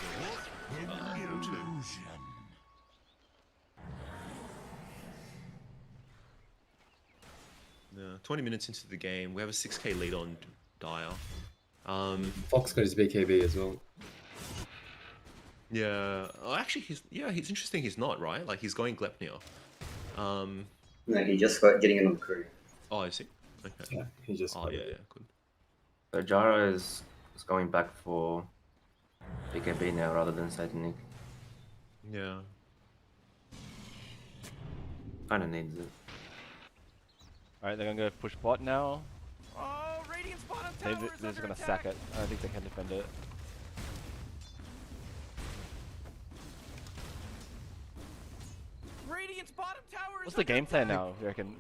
than 2. Yeah, 20 minutes into the game, we have a 6k lead on Dire. Fox got his BKB as well. Yeah, oh, actually, it's interesting. He's not right. Like he's going Glepnir. No, he just got getting it on the crew. Oh, I see. Okay. Yeah, he just. Oh got yeah, it. yeah, good. So Jara is going back for BKB now rather than Satanic. Yeah. Kind of needs it. Alright, they're gonna go push bot now. Oh, Radiant's bottom They're tower is just under gonna attack. sack it. I don't think they can defend it. Radiant's bottom tower is What's the under game plan attack. now, you reckon?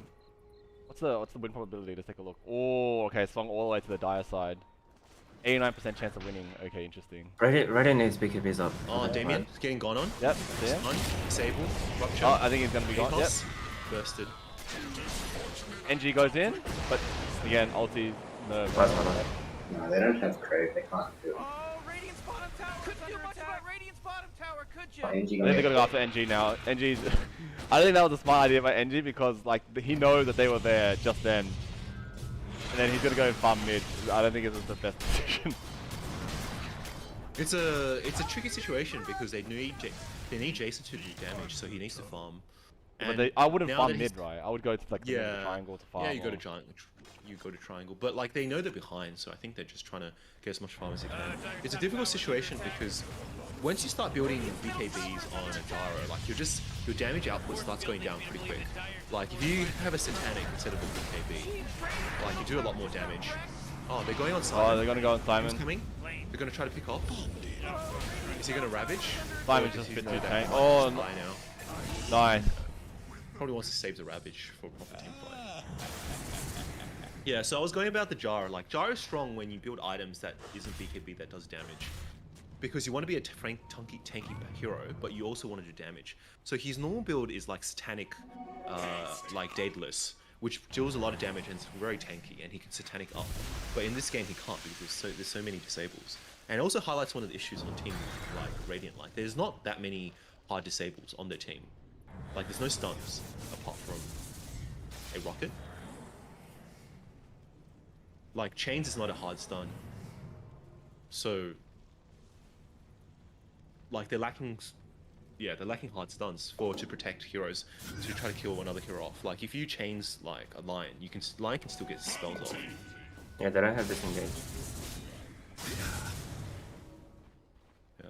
What's the win probability? Let's take a look. Oh, okay, swung all the way to the dire side. 89% chance of winning. Okay, interesting. Radiant needs BKBs up. Oh, Okay, Damien, right. getting gone on. Yep, there. Stun, disable, rupture. Oh, I think he's gonna be gone. Yep. Ethos, bursted. NG goes in, but again, ulti, no. That's fine. No, they don't have Crave. They can't do it. Oh, Radiant's bottom tower could do much about Radiant's bottom tower, could you? NG I think gonna they're gonna go after NG now. NG's. I think that was a smart idea by NG because like he knows that they were there just then, and then he's gonna go and farm mid. I don't think it was the best decision. It's a tricky situation because they need Jason to do damage, so he needs to farm. But I wouldn't now farm that he's- mid, right? I would go to like the middle of the Yeah, triangle to farm. yeah, you go or- to triangle, but like they know they're behind, so I think they're just trying to get as much farm as they can. It's a difficult situation because once you start building BKBs on a Jaro, like your damage output starts going down pretty quick. Like if you have a Satanic instead of a BKB, like you do a lot more damage. Oh, they're going on Oh, Simon. they're gonna go on Who's Simon. coming? They're gonna try to pick off. Is he gonna Ravage? Simon's Or just does a he bit know too that tank. he might Oh, just die now? Nice. Probably wants to save the Ravage for a proper team fight. Yeah, so I was going about the Jaro. Like, Jaro's strong when you build items that isn't BKB that does damage. Because you want to be a tanky hero, but you also want to do damage. So his normal build is like Satanic, like Daedalus, which deals a lot of damage and is very tanky, and he can Satanic up. But in this game he can't because there's so many disables. And it also highlights one of the issues on team like Radiant. Like, there's not that many hard disables on their team. Like, there's no stuns apart from a rocket. Like, Chains is not a hard stun. So, like, they're lacking hard stuns to protect heroes to try to kill another hero off. Like, if you chains like a Lion, Lion can still get spells off. Yeah, they don't have disengage. Yeah.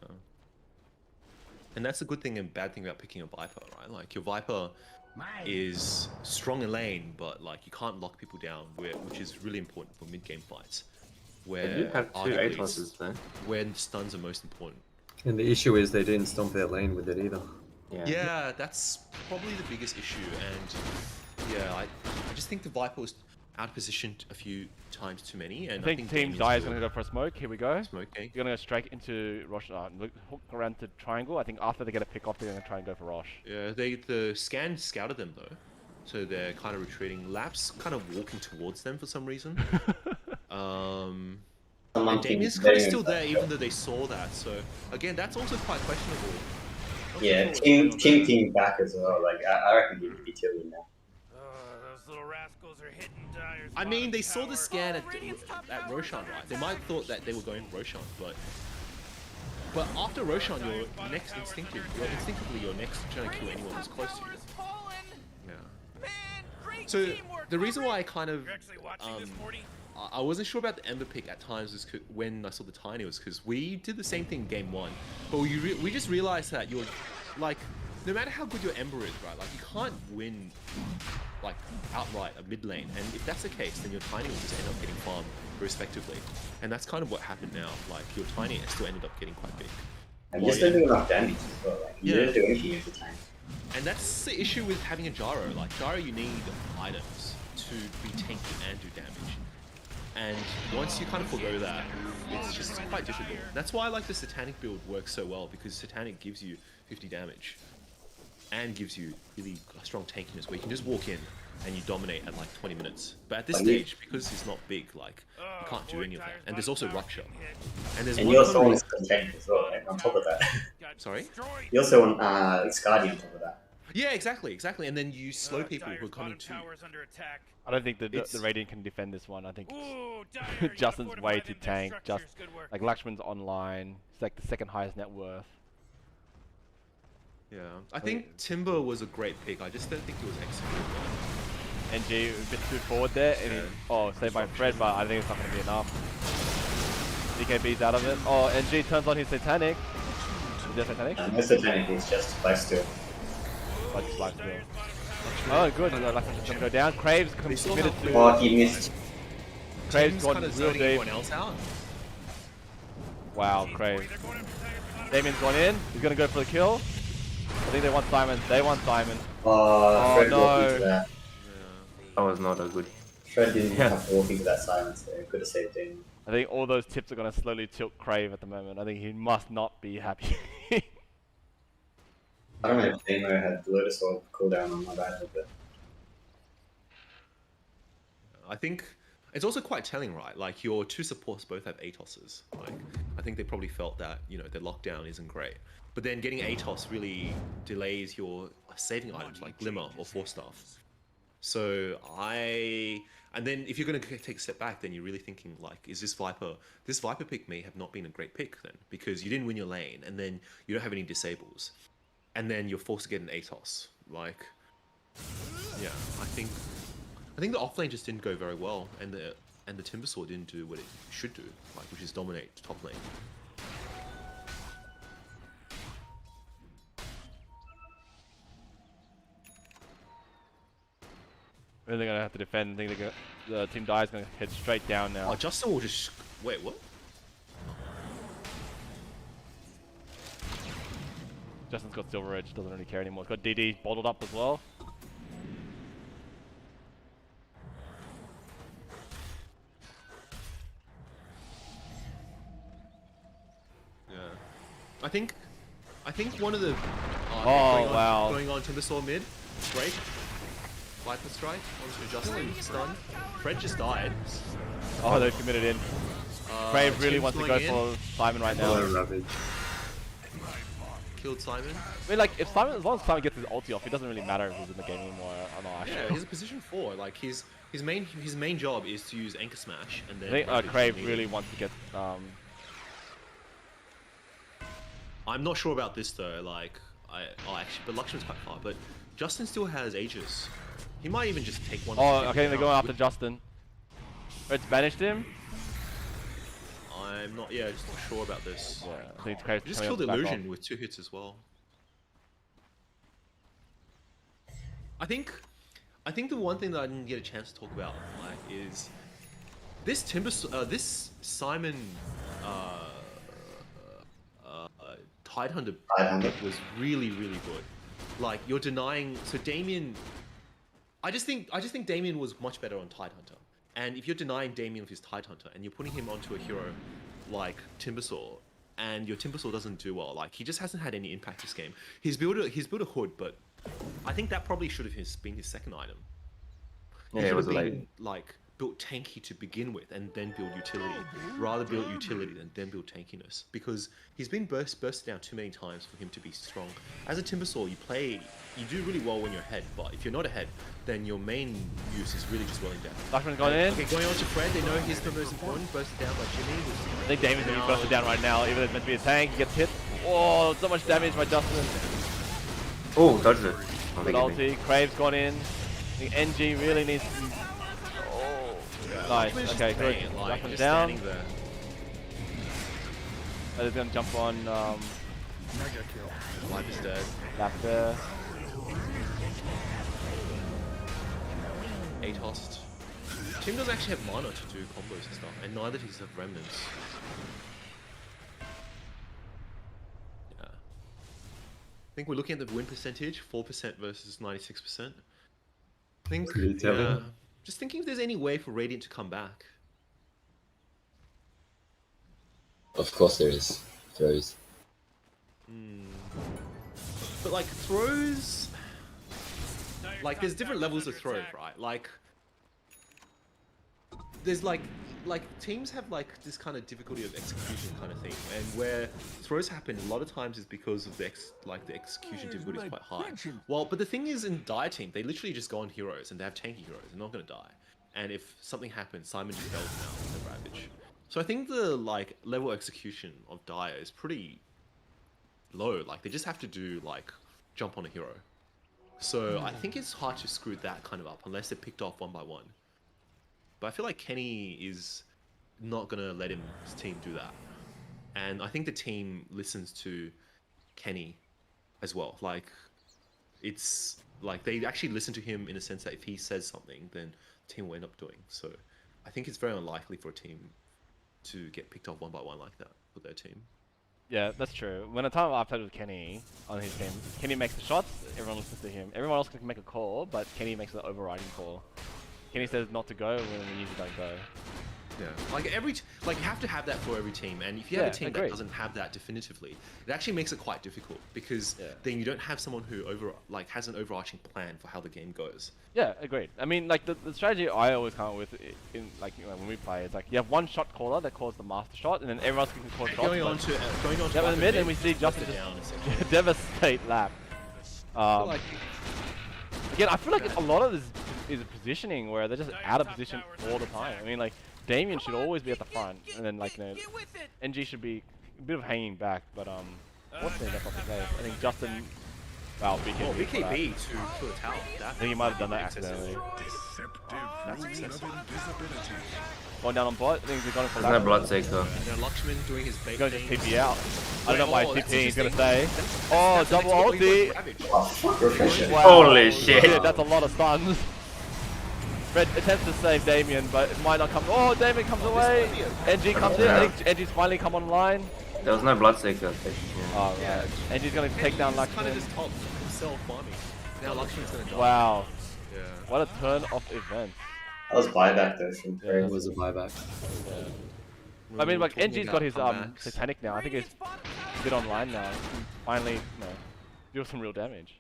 And that's a good thing and bad thing about picking a Viper, right? Like, your Viper is strong in lane, but like you can't lock people down, which is really important for mid-game fights. They do Where have two arguably it's Atoses though. when stuns are most important. And the issue is they didn't stomp their lane with it either. Yeah. Yeah, that's probably the biggest issue, and yeah, I just think the Viper was out of position a few times too many, and I think Team Damien's Dire is good. gonna go for a smoke. Here we go. Smoking. You're gonna go straight into Rosh. Hook around to triangle. I think after they get a pick off, they're gonna try and go for Rosh. Yeah, the scan scouted them though, so they're kind of retreating. Lap's kind of walking towards them for some reason. Someone And Damien's keeps kind of getting still in there, touch. even though they saw that. So again, that's also quite questionable. Not Yeah, sure what's team going on there. team back as well. Like I reckon he'd be killing now. Those little rascals are hitting Dire's I mean, bottom they saw the tower. scan Oh, Radiant's top at tower's Roshan, under right? They might have thought that they were going Roshan, but after Roshan, you're instinctively you're next trying to kill anyone who's close to you. Tower's fallen. Yeah. Man, great So teamwork, the reason why I Rick. kind of You're actually watching this, Morty? I wasn't sure about the Ember pick at times was when I saw the Tiny was because we did the same thing in game 1, but we just realized that you're like, no matter how good your Ember is, right? Like you can't win like outright a mid lane, and if that's the case, then your Tiny will just end up getting farmed respectively, and that's kind of what happened now. Like your Tiny still ended up getting quite big, And Well, just yeah. don't do enough damage as well. Like you Yeah. didn't do anything at the time. and that's the issue with having a Gyro. Like Gyro, you need items to be tanky and do damage. And once you kind of forgo that, it's just quite difficult. That's why like the Satanic build works so well, because Satanic gives you 50 damage and gives you really strong tankiness where you can just walk in and you dominate at like 20 minutes. But at this But you- stage, because he's not big, like you can't do any of that. And there's also Rupture. And there's And one you kind also of want reason- contained as well, right? On top of that. Sorry? You also want Scardy on top of that. Yeah, exactly. And then you slow people who are coming to. Under attack. I don't think the It's- Radiant can defend this one. I think Ooh, Dire, you gotta Justin's fortify way them too next tank. structures. Good work. Like Lakshman's online. He's like the second highest net worth. Yeah, I think Timber was a great pick. I just don't think it was executed well. NG a bit too forward there. And he, oh, saved by Fred, but I think it's not going to be enough. BKB's out of it. Oh, NG turns on his Satanic. Is there Satanic? No Satanic is just lifesteal. But it's life steal. Oh, good. Luxman's just gonna go down. Craves They saw committed how to. Oh, he missed. Craves Tim's gone kind of real zoning deep. everyone else out. Wow, Craves. Damien's gone in. He's gonna go for the kill. I think they want Simon. They want Simon. Oh, Fred walked no. into that. That was not a good. Fred didn't Yeah. have to walk into that silence there. Could have saved him. I think all those tips are gonna slowly tilt Crave at the moment. I think he must not be happy. I don't know if Damo had Lotus Orb cooldown on my bad, but I think it's also quite telling, right? Like your two supports both have Atoses. Like I think they probably felt that their lockdown isn't great, but then getting Atos really delays your saving items like Glimmer or Force Staff. So and then if you're going to take a step back, then you're really thinking like, is this Viper pick may have not been a great pick then, because you didn't win your lane, and then you don't have any disables, and then you're forced to get an Atos. Like, yeah, I think the offlane just didn't go very well, and the Timbersaw didn't do what it should do, like, which is dominate top lane. Really gonna have to defend. I think the Team Die is gonna head straight down now. Oh, Justin will just wait. What? Justin's got Silver Edge. Doesn't really care anymore. He's got DD bottled up as well. Yeah. I think one of the wow. going on Timbersaw mid break. Viper strike onto Justin, stun. Fred just died. Oh, they've committed in. Crave really Tim's wants to go going in. for Simon right now. Oh, Ravage. Killed Simon. I mean, like, if Simon, as long as Simon gets his ulti off, it doesn't really matter if he's in the game anymore or not. Yeah, he's a position 4. Like his main job is to use Anchor Smash, and then I think Ravage Crave when really needed. wants to get. I'm not sure about this though. Like actually, but Lakshman's quite far. But Justin still has Aegis. He might even just take one. Oh, okay, they're going after Justin. Red's banished him. I'm not. Yeah, just not sure about this. Yeah, I think Crave's Just coming killed back Illusion off. with 2 hits as well. I think the one thing that I didn't get a chance to talk about, like, is this this Simon Tidehunter was really good. Like, you're denying. So Damien, I just think Damien was much better on Tidehunter. And if you're denying Damien of his Tidehunter and you're putting him onto a hero like Timbersaw, and your Timbersaw doesn't do well, like, he just hasn't had any impact this game. He's built a hood, but I think that probably should have been his second item. He Yeah, it should was have late. been like built tanky to begin with, and then build utility. Rather build utility and then build tankiness, because he's been bursted down too many times for him to be strong. As a Timbersaw, you do really well when you're ahead, but if you're not ahead, then your main use is really just rolling down. Lakshman's gone in. Okay, going on to Fred, they know he's the most important, bursted down by Jimmy. I think Damien's gonna be busted down right now, even though it's meant to be a tank. He gets hit. Oh, so much damage by Justin. Oh, dodged it. Oh, Good they get me. ulti. Crave's gone in. I think NG really needs to. Oh, nice. Lakshman's Okay, just good. banging, like, Lakshman's just down. standing there. He's gonna jump on Viper's dead. Lapter. Atos. Tim doesn't actually have mana to do combos and stuff, and neither does he have remnants. Yeah. I think we're looking at the win percentage, 4% versus 96%. I think, Pretty telling. yeah. Just thinking if there's any way for Radiant to come back. Of course there is. Throws. But like throws, like there's different levels of throws, right? Like there's like teams have like this kind of difficulty of execution kind of thing, and where throws happen a lot of times is because of the execution difficulty is quite high. Well, but the thing is, in Dire team, they literally just go on heroes and they have tanky heroes. They're not gonna die, and if something happens, Simon just bells them out with the Ravage. So I think the like level execution of Dire is pretty low. Like they just have to do like jump on a hero. So I think it's hard to screw that kind of up unless they're picked off one by one. But I feel like Kenny is not gonna let his team do that, and I think the team listens to Kenny as well. Like it's like they actually listen to him in a sense that if he says something, then the team will end up doing. So I think it's very unlikely for a team to get picked off one by one like that for their team. Yeah, that's true. When the time I played with Kenny on his team, Kenny makes the shots, everyone listens to him. Everyone else can make a call, but Kenny makes the overriding call. Kenny says not to go when we usually don't go. Yeah, like like you have to have that for every team, and if you have Yeah, a team agreed. that doesn't have that definitively, it actually makes it quite difficult because Yeah. then you don't have someone who has an overarching plan for how the game goes. Yeah, agreed. I mean, like the strategy I always come up with in like when we play is like you have one shot caller that calls the master shot, and then everyone else can call shots. Going on to yeah, in the mid, and we see left Justin it just down essentially. devastate lap. Like, Again, I feel like a lot of this is a positioning where they're just out of position all the time. I mean, like Damien should always be at the front, and then like NG should be a bit of hanging back. But fortunately that's not the case. I think Justin, wow, BKB. oh, for that. BKB to the tower. I think he might have done that accidentally. That's excessive. Going down on bot. I think he's gone for There's no that. Bloodseeker. Now Lakshman doing his bait He's going to thing. TP out. I don't know why Oh, he's that's TPing. He's going to interesting. stay. Oh, double ulti. Oh, fuck, refresher. Wow. Holy shit. Yeah, that's a lot of stuns. Fred attempts to save Damien, but it might not come. Oh, Damien comes away. NG comes in. I think NG's finally come online. There was no Bloodseeker. Yeah. Oh, right. NG's going to take down He's kind of Lakshman. just top himself farming. Now Lakshman's gonna die. Wow. Yeah. What a turn of events. That was buyback though from Yeah. It Craig. was a buyback. I mean, like, Talking NG's about got his comebacks. Satanic now. I think he's a bit online now. He can finally, deal some real damage.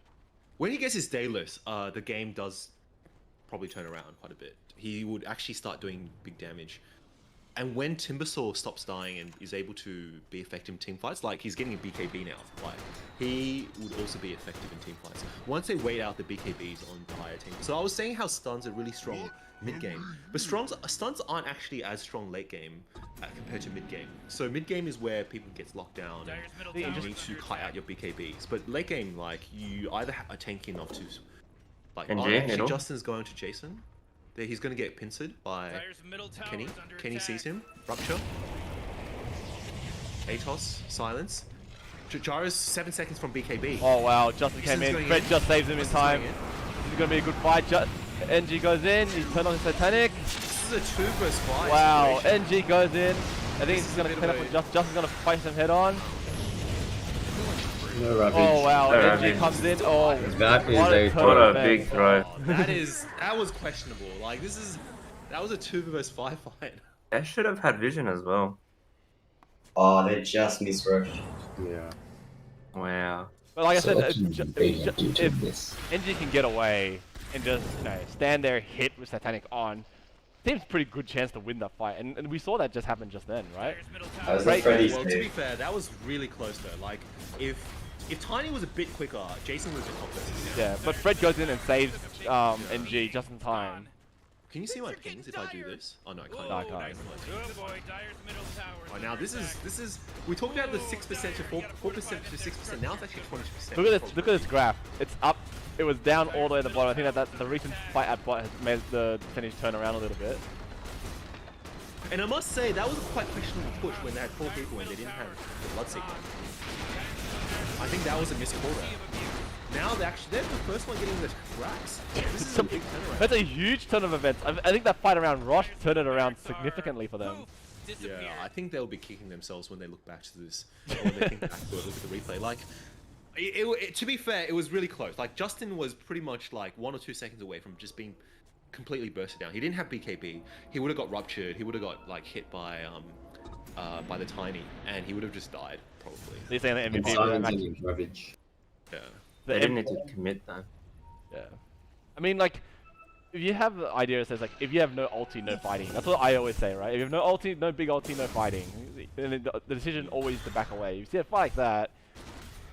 When he gets his Daedalus, the game does probably turn around quite a bit. He would actually start doing big damage. And when Timbersaw stops dying and is able to be effective in team fights, like he's getting a BKB now, like he would also be effective in team fights. Once they wait out the BKBs on the higher team. So I was saying how stuns are really strong mid game, but stuns aren't actually as strong late game compared to mid game. So mid game is where people gets locked down and you need to cut out your BKBs. But late game, like you either are tanky enough to, like NG, actually middle. Justin's going to Jason. He's going to get pincered by Kenny. Kenny sees him. Rupture. Atos. Silence. Jara's 7 seconds from BKB. Oh, wow. Justin came Justin's in. going Fred in. just saves him in Justin's time. going in. This is going to be a good fight. NG goes in. He's turned on his Satanic. This is a 2 vs 5 Wow. situation. NG goes in. I think This he's is going a to bit clean up of with a- Justin's going to fight him head on. No Ravage. Oh, wow. No NG Ravage. comes in. Oh, That is what a turn What of a events. big throw. That was questionable. Like that was a 2 vs 5 fight. They should have had vision as well. Oh, they just misrushed. Yeah. Wow. But like I So said, what can they do to if this? NG can get away and just stand there, hit with Satanic on, seems pretty good chance to win that fight. And we saw that just happen just then, right? That was a Great. Freddy's Well, to be move. fair, that was really close though. Like if Tiny was a bit quicker, Jason would have been top versus. Yeah, but Fred goes in and saves NG just in time. Can you see my pings if I do this? Oh no, I can't. No, I can't. Oh, now this is. We talked about the 6% to 4% to 6%. Now it's actually 20%. Look at this! Look at this graph. It's up. It was down all the way at the bottom. I think that the recent fight at bot has made the percentage turn around a little bit. And I must say that was a quite questionable push when they had 4 people and they didn't have the Bloodseeker. I think that was a missed call there. Now they're the first one getting the cracks. This is a big turnaround. That's a huge turn of events. I think that fight around Rosh turned it around significantly for them. Yeah, I think they'll be kicking themselves when they look back to this. Or when they think back to it, look at the replay. Like, to be fair, it was really close. Like, Justin was pretty much like 1 or 2 seconds away from just being completely bursted down. He didn't have BKB. He would have got ruptured. He would have got like hit by the Tiny, and he would have just died probably. So you're saying the And MVP was Silence actually, and Ravage. Yeah. They didn't need to commit though. Yeah. I mean, like, if you have the idea that says, like, if you have no ulti, no fighting. That's what I always say, right? If you have no ulti, no big ulti, no fighting. And the decision always to back away. If you see a fight like that,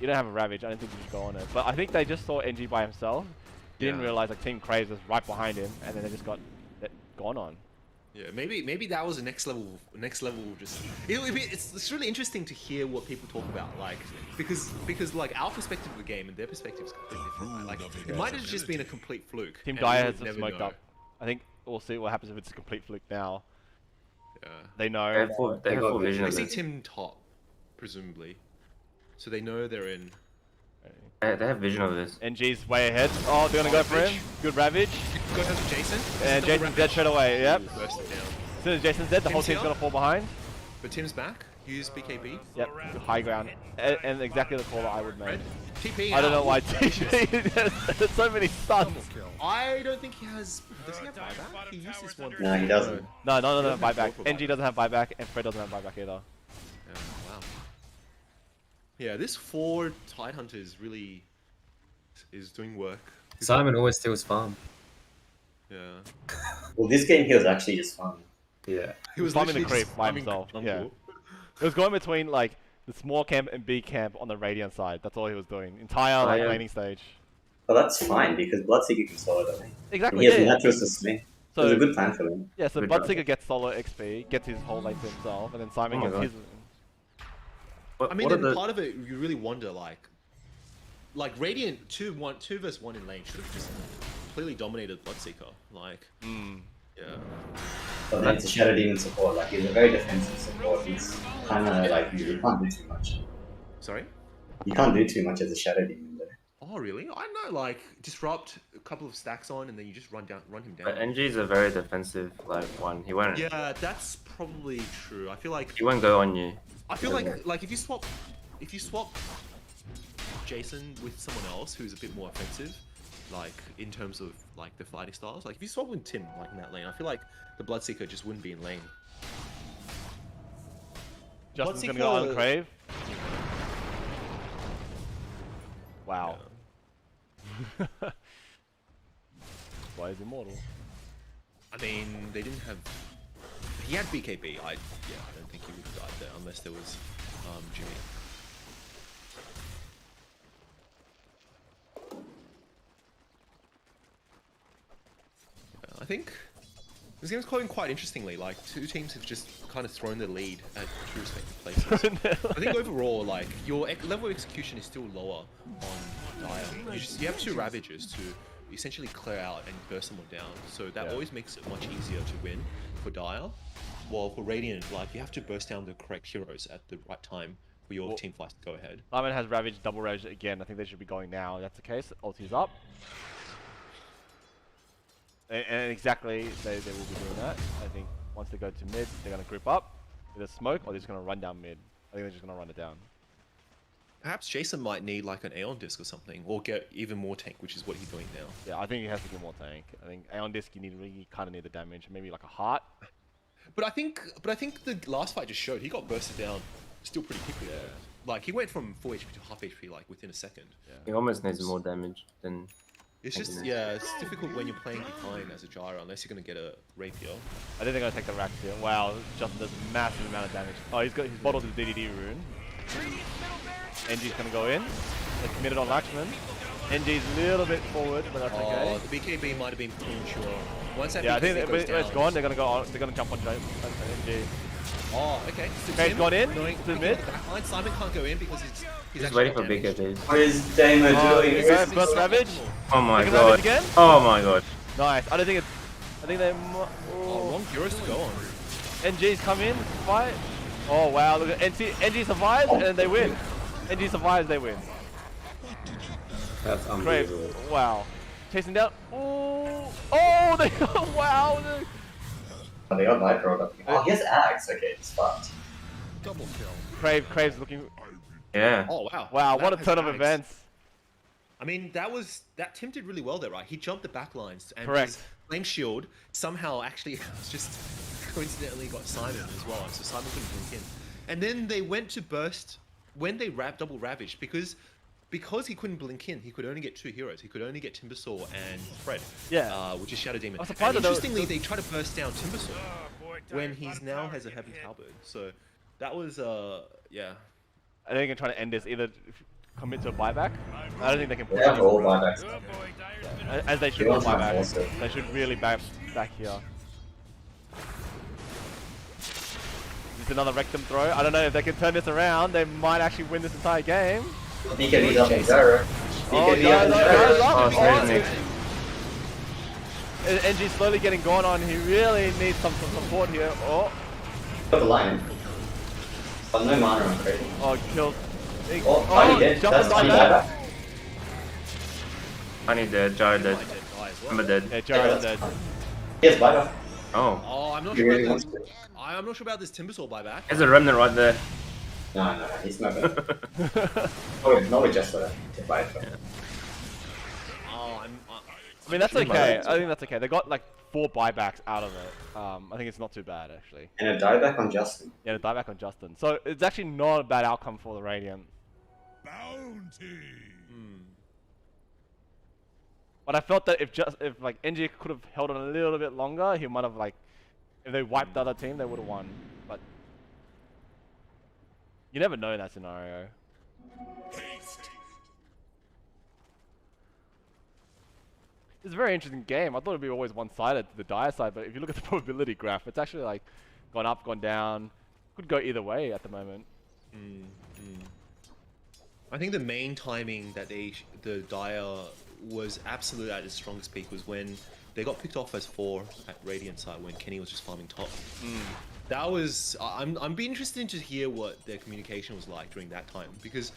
you don't have a Ravage. I don't think you should go on it. But I think they just saw NG by himself. Didn't Yeah. realize, like, Team Craze was right behind him. And then they just got gone on. Yeah, maybe that was a next level. Just it's really interesting to hear what people talk about, like because like our perspective of the game and their perspective is completely different. Right? Like it might have just been a complete fluke. Team and we Dire would has never smoked know. up. I think we'll see what happens if it's a complete fluke now. Yeah. They know. They have full, they have full vision They of see it. Tim top, presumably, so they know they're in. They have vision of this. NG's way ahead. Oh, they're gonna go for him. Good Ravage. Goes down to Jason. And Jason's dead straight away, yep. Burst it down. As soon as Jason's dead, the whole Tim's team's here. gonna fall behind. But Tim's back. Use BKB. Yep, high ground. And exactly the call that I would make. Red. TP. I don't know out. why there's so many stuns. I don't think he has. Does he have buyback? He used this one. No, he doesn't. No, doesn't have buyback. vocal NG buyback. doesn't have buyback, and Fred doesn't have buyback either. Yeah, wow. Yeah, this 4 Tidehunter is doing work. Simon always steals farm. Yeah. Well, this game he was actually just fun. Yeah. He was farming the literally creep just by farming himself, jungle. yeah. It was going between like the small camp and big camp on the Radiant side. That's all he was doing. Entire like yeah. laning stage. But that's fine because Bloodseeker can solo it. Exactly. He has Yeah, yeah. natural sustain. So It's a good plan for him. yeah, so Good Bloodseeker gets solo XP, gets his whole lane to himself, and then Simon Oh my gets God. his. What, I mean, what are and the... part of it, you really wonder, like Radiant 2 versus 1 in lane should have just completely dominated Bloodseeker. Like, yeah. But then it's a Shadow Demon support. Like he's a very defensive support. He's kind of like you can't do too much. Sorry? You can't do too much as a Shadow Demon though. Oh, really? I know, like, disrupt a couple of stacks on and then you just run him down. But NG's a very defensive like one. He won't. Yeah, that's probably true. I feel like He won't go on you. like if you swap Jason with someone else who's a bit more offensive, like in terms of like the fighting styles, like if you swap with Tim like in that lane, I feel like the Bloodseeker just wouldn't be in lane. Justin's gonna Bloodseeker- go Island Crave. Wow. Why is immortal? I mean, they didn't have. He had BKB. I don't think he would have died there unless there was Jimmy. I think this game's going quite interestingly. Like, two teams have just kind of thrown the lead at two respective places. I think overall, like, your level of execution is still lower on Dire. You have 2 Ravagers to essentially clear out and burst someone down, so that Yeah. always makes it much easier to win for Dire. While for Radiant, like, you have to burst down the correct heroes at the right time for your team fights to go ahead. Simon has Ravage, double Ravage again. I think they should be going now. If that's the case. Ulti's up. And exactly, they will be doing that. I think once they go to mid, they're going to group up with a smoke, or they're just going to run down mid. I think they're just going to run it down. Perhaps Jason might need like an Aeon Disc or something, or get even more tank, which is what he's doing now. Yeah, I think he has to get more tank. I think Aeon Disc, you kind of need the damage. Maybe like a heart. But I think the last fight just showed he got bursted down still pretty quickly. Yeah. Like he went from 4 HP to half HP like within a second. He almost needs more damage than. It's just it's difficult when you're playing behind as a Gyro unless you're gonna get a rapier. I think they're going to take the Rax here. Wow, Justin does a massive amount of damage. Oh, he's bottled his DDD rune. NG's going to go in. They're committed on Lakshman. NG's a little bit forward, but that's okay. The BKB might have been premature. Once that Yeah, I BKB think goes it's down, gone. They're gonna jump on NG. Oh, okay. So Craig's Tim gone in going to mid. backline. Simon can't go in because he's Just actually waiting for got damage. BKB. What is Damo doing? here we go, first Ravage. Oh my Second god. Ravage again. Oh my god. Nice. I don't think it's. I think they. Oh, wrong heroes to go on. NG's come in, fight. Oh wow, look at NG survives and they win. NG survives, they win. That's Great. unbelievable. Wow. Chasing down. Oh, oh, they. Wow. Oh, they got Viper up. Oh, he has Axe. Okay, it's fucked. Double kill. Crave's looking. Yeah. Oh wow. Wow, what a That turn of has events. I mean, that Tim did really well there, right? He jumped the back lines and Correct. his flame shield somehow actually just coincidentally got Simon as well, so Simon couldn't blink in. And then they went to burst when they double ravaged because he couldn't blink in. He could only get 2 heroes. He could only get Timbersaw and Fred. Yeah. Which is Shadow Demon. I was surprised And that there was- interestingly, they try to burst down Timbersaw when he's now has a heavy halberd. So that was yeah. I think they're trying to end this. Either commit to a buyback. I don't think they can. They have all buybacks. As they should They all don't have buyback. also. They should really back here. This is another rectum throw. I don't know if they can turn this around. They might actually win this entire game. BKB's up in Gyro. Oh, BKB up in Gyro's Gyro. up. Oh, Snake. NG's slowly getting gone on. He really needs some support here. Oh, Got the line. But no mana on Craig. oh, killed. Oh, Tiny dead. jump That's inside Tiny that. buyback. Tiny dead, Gyro He dead, might die as well. Ember dead. Yeah, Gyro's dead. Yes, bye. Oh, Oh, I'm not He sure really about wants this. to. I'm not sure about this Timbersaw buyback. there's a remnant right there. No, he's not gonna. No, we just to buy it. Oh, I mean, that's Actually, okay. my- I think that's okay. They got like 4 buybacks out of it. I think it's not too bad actually. And a dieback on Justin. Yeah, the dieback on Justin. So it's actually not a bad outcome for the Radiant. Bounty. But I felt that if like NG could have held on a little bit longer, he might have like, if they wiped the other team, they would have won. But you never know in that scenario. It's a very interesting game. I thought it'd be always one-sided to the Dire side, but if you look at the probability graph, it's actually like gone up, gone down. Could go either way at the moment. I think the main timing that the Dire was absolutely at its strongest peak was when they got picked off as 4 at Radiant side when Kenny was just farming top. That was I'm be interested to hear what their communication was like during that time, because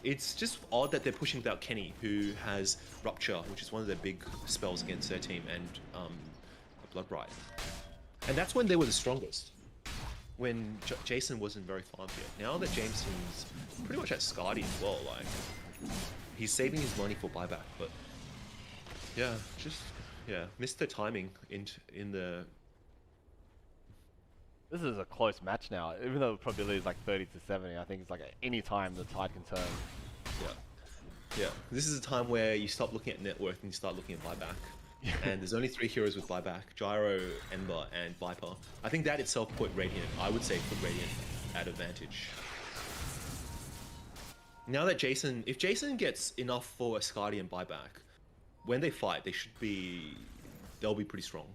it's just odd that they're pushing without Kenny, who has Rupture, which is one of their big spells against their team, and Blood Bright. And that's when they were the strongest. When Jason wasn't very farmed yet. Now that Jameson's pretty much at Skadi as well, like he's saving his money for buyback, but yeah, missed the timing in the. This is a close match now. Even though the probability is like 30 to 70, I think it's like at any time the tide can turn. Yeah, this is a time where you stop looking at net worth and you start looking at buyback. And there's only 3 heroes with buyback: Gyro, Ember, and Viper. I think that itself put Radiant, I would say, put Radiant at advantage. Now that if Jason gets enough for Ascadi and buyback, when they fight, they'll be pretty strong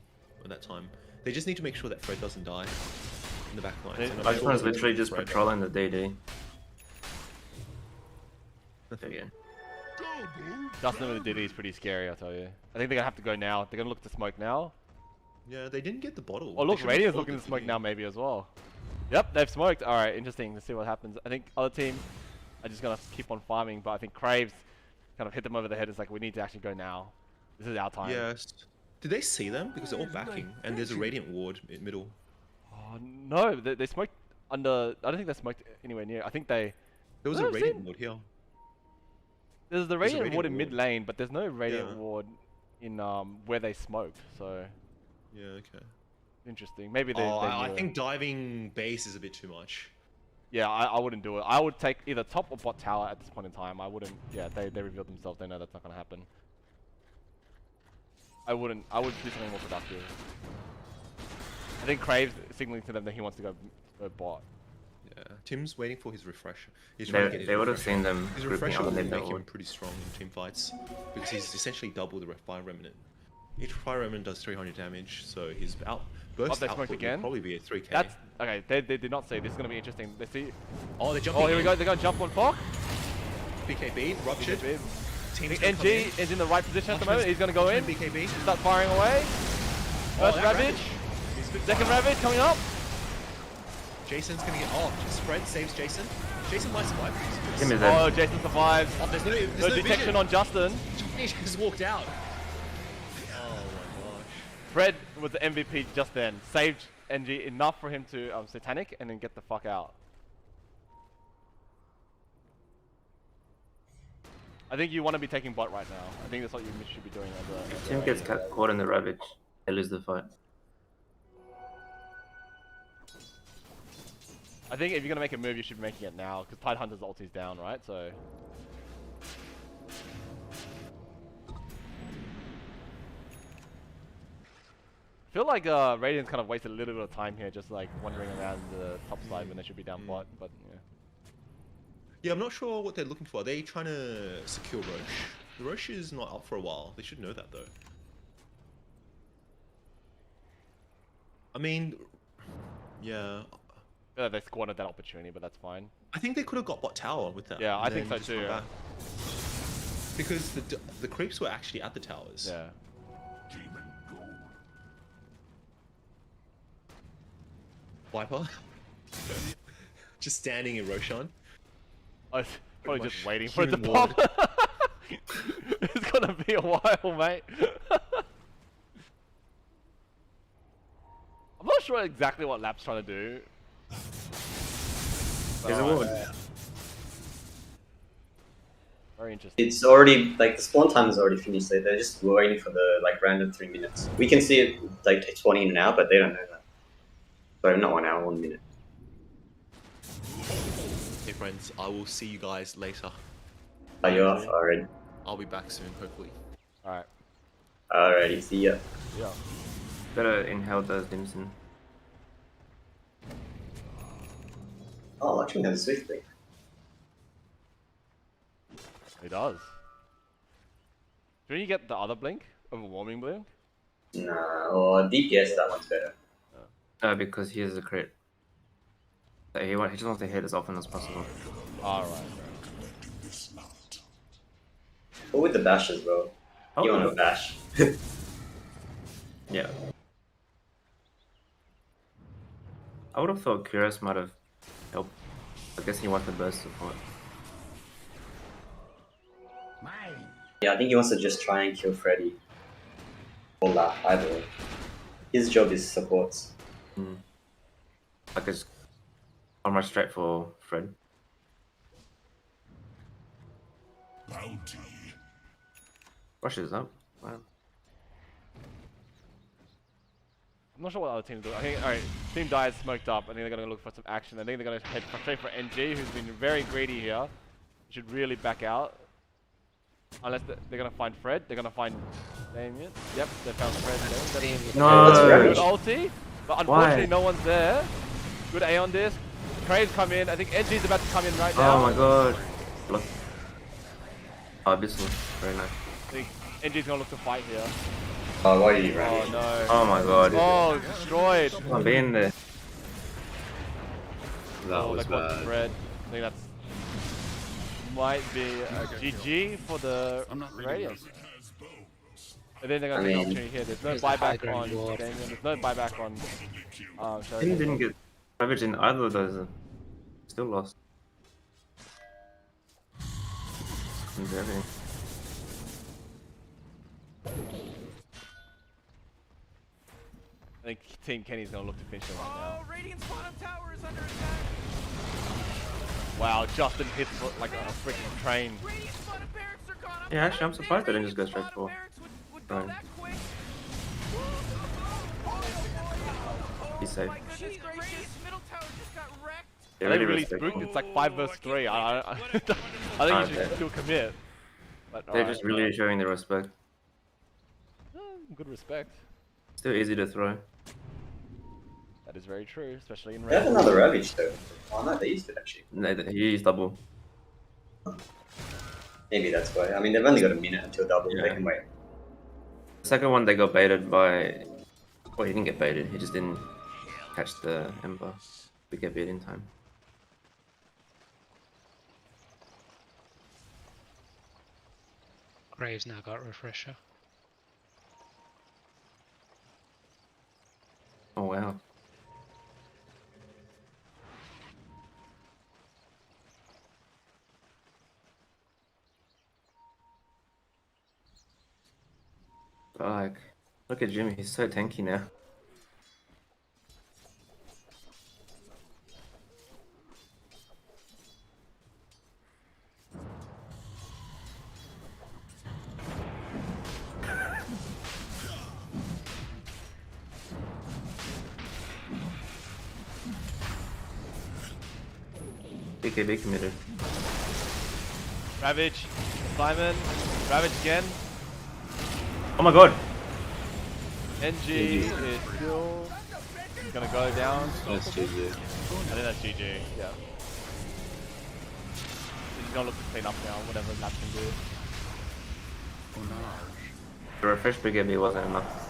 at that time. They just need to make sure that Fred doesn't die in the back line. So I'm sure Lifespan is they'll literally keep just Fred. patrolling the DD. Again. Justin with the DD is pretty scary, I'll tell you. I think they're gonna have to go now. They're gonna look to smoke now. Yeah, they didn't get the bottle. Oh They look, should've Radiant's fought looking the to smoke DD. now maybe as well. Yep, they've smoked. Alright, interesting. Let's see what happens. I think other team are just gonna keep on farming, but I think Craves kind of hit them over the head. It's like, we need to actually go now. This is our time. Yes. Did they see them? Because they're all backing, and there's a Radiant ward in middle. Oh, no, they smoked under... I don't think they smoked anywhere near. I think they... There was No, a I've Radiant seen- ward here. There's the There's a Radiant Radiant ward in ward. mid lane, but there's no Radiant Yeah. ward in where they smoked, so... Yeah, okay. Interesting. Maybe they... Oh, they I knew it. think diving base is a bit too much. Yeah, I wouldn't do it. I would take either top or bot tower at this point in time. I wouldn't... Yeah, they revealed themselves. They know that's not gonna happen. I would do something more productive. I think Crave's signaling to them that he wants to go bot. Yeah, Tim's waiting for his refresher. He's trying to get his They would have refresher. seen them His grouping refresher up will and they make him would. pretty strong in team fights, because he's essentially double the Fire Remnant. Each Fire Remnant does 300 damage, so his burst they smoked output will again? probably be a 3k. That's... Okay, they did not say. This is gonna be interesting. Let's see... Oh, they're jumping Oh, here we in. go. They're gonna jump on Fok. BKB, ruptured. BKB. Team's gonna come NG in. is in the right position at the Watchman's- moment. He's gonna go in. Watchman BKB. Start firing away. Oh, First that Ravage. He's been Second fired. Ravage coming up. Jason's gonna get off. Spread saves Jason. Jason might survive. Tim is Oh, dead. Jason survives. Oh, there's no No detection vision. on Justin. He just walked out. Oh my gosh. Fred was the MVP just then. Saved NG enough for him to satanic and then get the fuck out. I think you want to be taking bot right now. I think that's what you should be doing as a Tim gets caught in the Ravage. They lose the fight. I think if you're gonna make a move, you should be making it now because Tidehunter's ulti's down, right? So. I feel like Radiant's kind of wasted a little bit of time here, just like wandering around the top side when they should be down bot. But yeah. Yeah, I'm not sure what they're looking for. Are they trying to secure Roche? The Roche is not up for a while. They should know that though. I mean, yeah. They squandered that opportunity, but that's fine. I think they could have got bot tower with that. Yeah, I and think then so just gone too. back. Because the creeps were actually at the towers. Yeah. Viper. Just standing in Roshan. I was probably much just waiting for it to human ward. pop. It's gonna be a while, mate. I'm not sure exactly what Lap's trying to do. There's a Alright, ward. very interesting. It's already like the spawn time is already finished. They're just waiting for the like random 3 minutes. We can see it like spawning in an hour, but they don't know that. So not 1 hour, 1 minute. Hey friends, I will see you guys later. Are you off already? I'll be back soon, hopefully. Alright, Alrighty, see ya. yeah. Better inhale those Dimson. Oh, Lakshmi has a swift blink. He does. Do you get the other blink of a warming blink? Nah, or DPS, that one's better. Because he has a crit. So he just wants to hit as often as possible. Alright, But with the bash as well. You want a bash. Yeah. I would have thought Curious might have helped. I guess he wants the burst support. Yeah, I think he wants to just try and kill Freddy. Or La, either way. His job is supports. Like it's almost straight for Fred. Rushes up. Wow. I'm not sure what other teams do. I think, alright, Team Dive smoked up. I think they're going to look for some action. I think they're going to head straight for NG, who's been very greedy here. Should really back out. Unless they're going to find Fred. They're going to find Damien. Yep, they found Fred. That's No. good ulti. But unfortunately, Why? no one's there. Good A on this. Crave's come in. I think NG's about to come in right now. Oh my god. Look. Oh, Abyssal. Very nice. I think NG's going to look to fight here. Oh, why did he run? Oh no. Oh my god. Oh, destroyed. I'm being there. That Oh, was that got bad. Fred. I think that's might be a GG for the Radiant. And then they're I gonna take mean- an opportunity here. There's no There's the high buyback ground on ward. Damien. There's no buyback on He Shuriken. didn't get coverage in either of those. Still lost. And everything. I think Team Kenny's gonna look to finish it right now. Oh, Radiant's bottom tower is under attack. Wow, Justin hits like a freaking train. Radiant's bottom barracks are gone. Yeah, actually, I'm surprised they didn't just go Radiant's straight for. bottom barracks would go Right. that quick. He's safe. My goodness gracious, middle tower just got wrecked. They're They really respectful. spooked. It's like 5 versus 3. I think you should Okay. still commit. But They're alright. just really showing their respect. Good respect. Still easy to throw. That is very true, especially in They have Red. another Ravage though. Oh no, they used it actually. He used double. Maybe that's why. I mean, they've only got a minute until double. They Yeah. can wait. The second one they got baited by. Well, he didn't get baited. He just didn't catch the Ember. We get bait in time. Graves now got refresher. Oh wow. Like, look at Jimmy. He's so tanky now. BKB committed. Ravage, Simon, Ravage again. Oh my god! NG is still gonna go down. That's GG. I think that's GG, yeah. He's gonna look to clean up now, whatever Nat can do. The refresh BKB wasn't enough.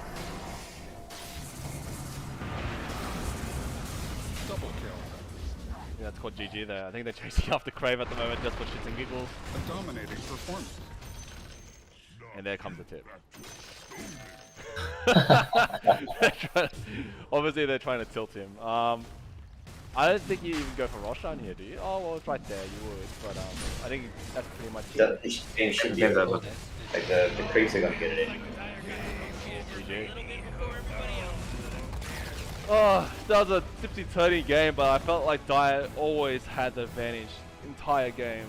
Yeah, that's called GG there. I think they're chasing after Crave at the moment just for shits and giggles. A dominating performance. And there comes the tip. Obviously they're trying to tilt him. I I don't think you even go for Roshan here, do you? Oh well, it's right there. You would, but I think that's pretty much it. This game should be Game's over. over. Like the creeps are gonna get it in. GG. Oh, that was a tipsy-turny game, but I felt like Diet always had the advantage entire game.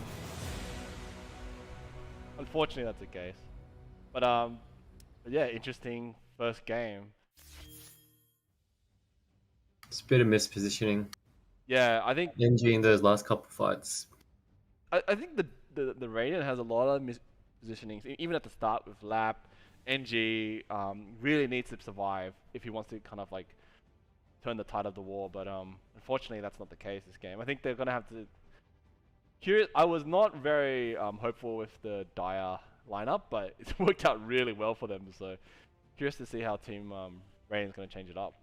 Unfortunately, that's the case. But yeah, interesting first game. It's a bit of mispositioning. Yeah, I think NG in those last couple fights. I think the Radiant has a lot of mispositionings, even at the start with Lap. NG really needs to survive if he wants to kind of like turn the tide of the war, but unfortunately that's not the case this game. I think they're gonna have to. I was not very hopeful with the Dire lineup, but it's worked out really well for them. So curious to see how Team Radiant's gonna change it up.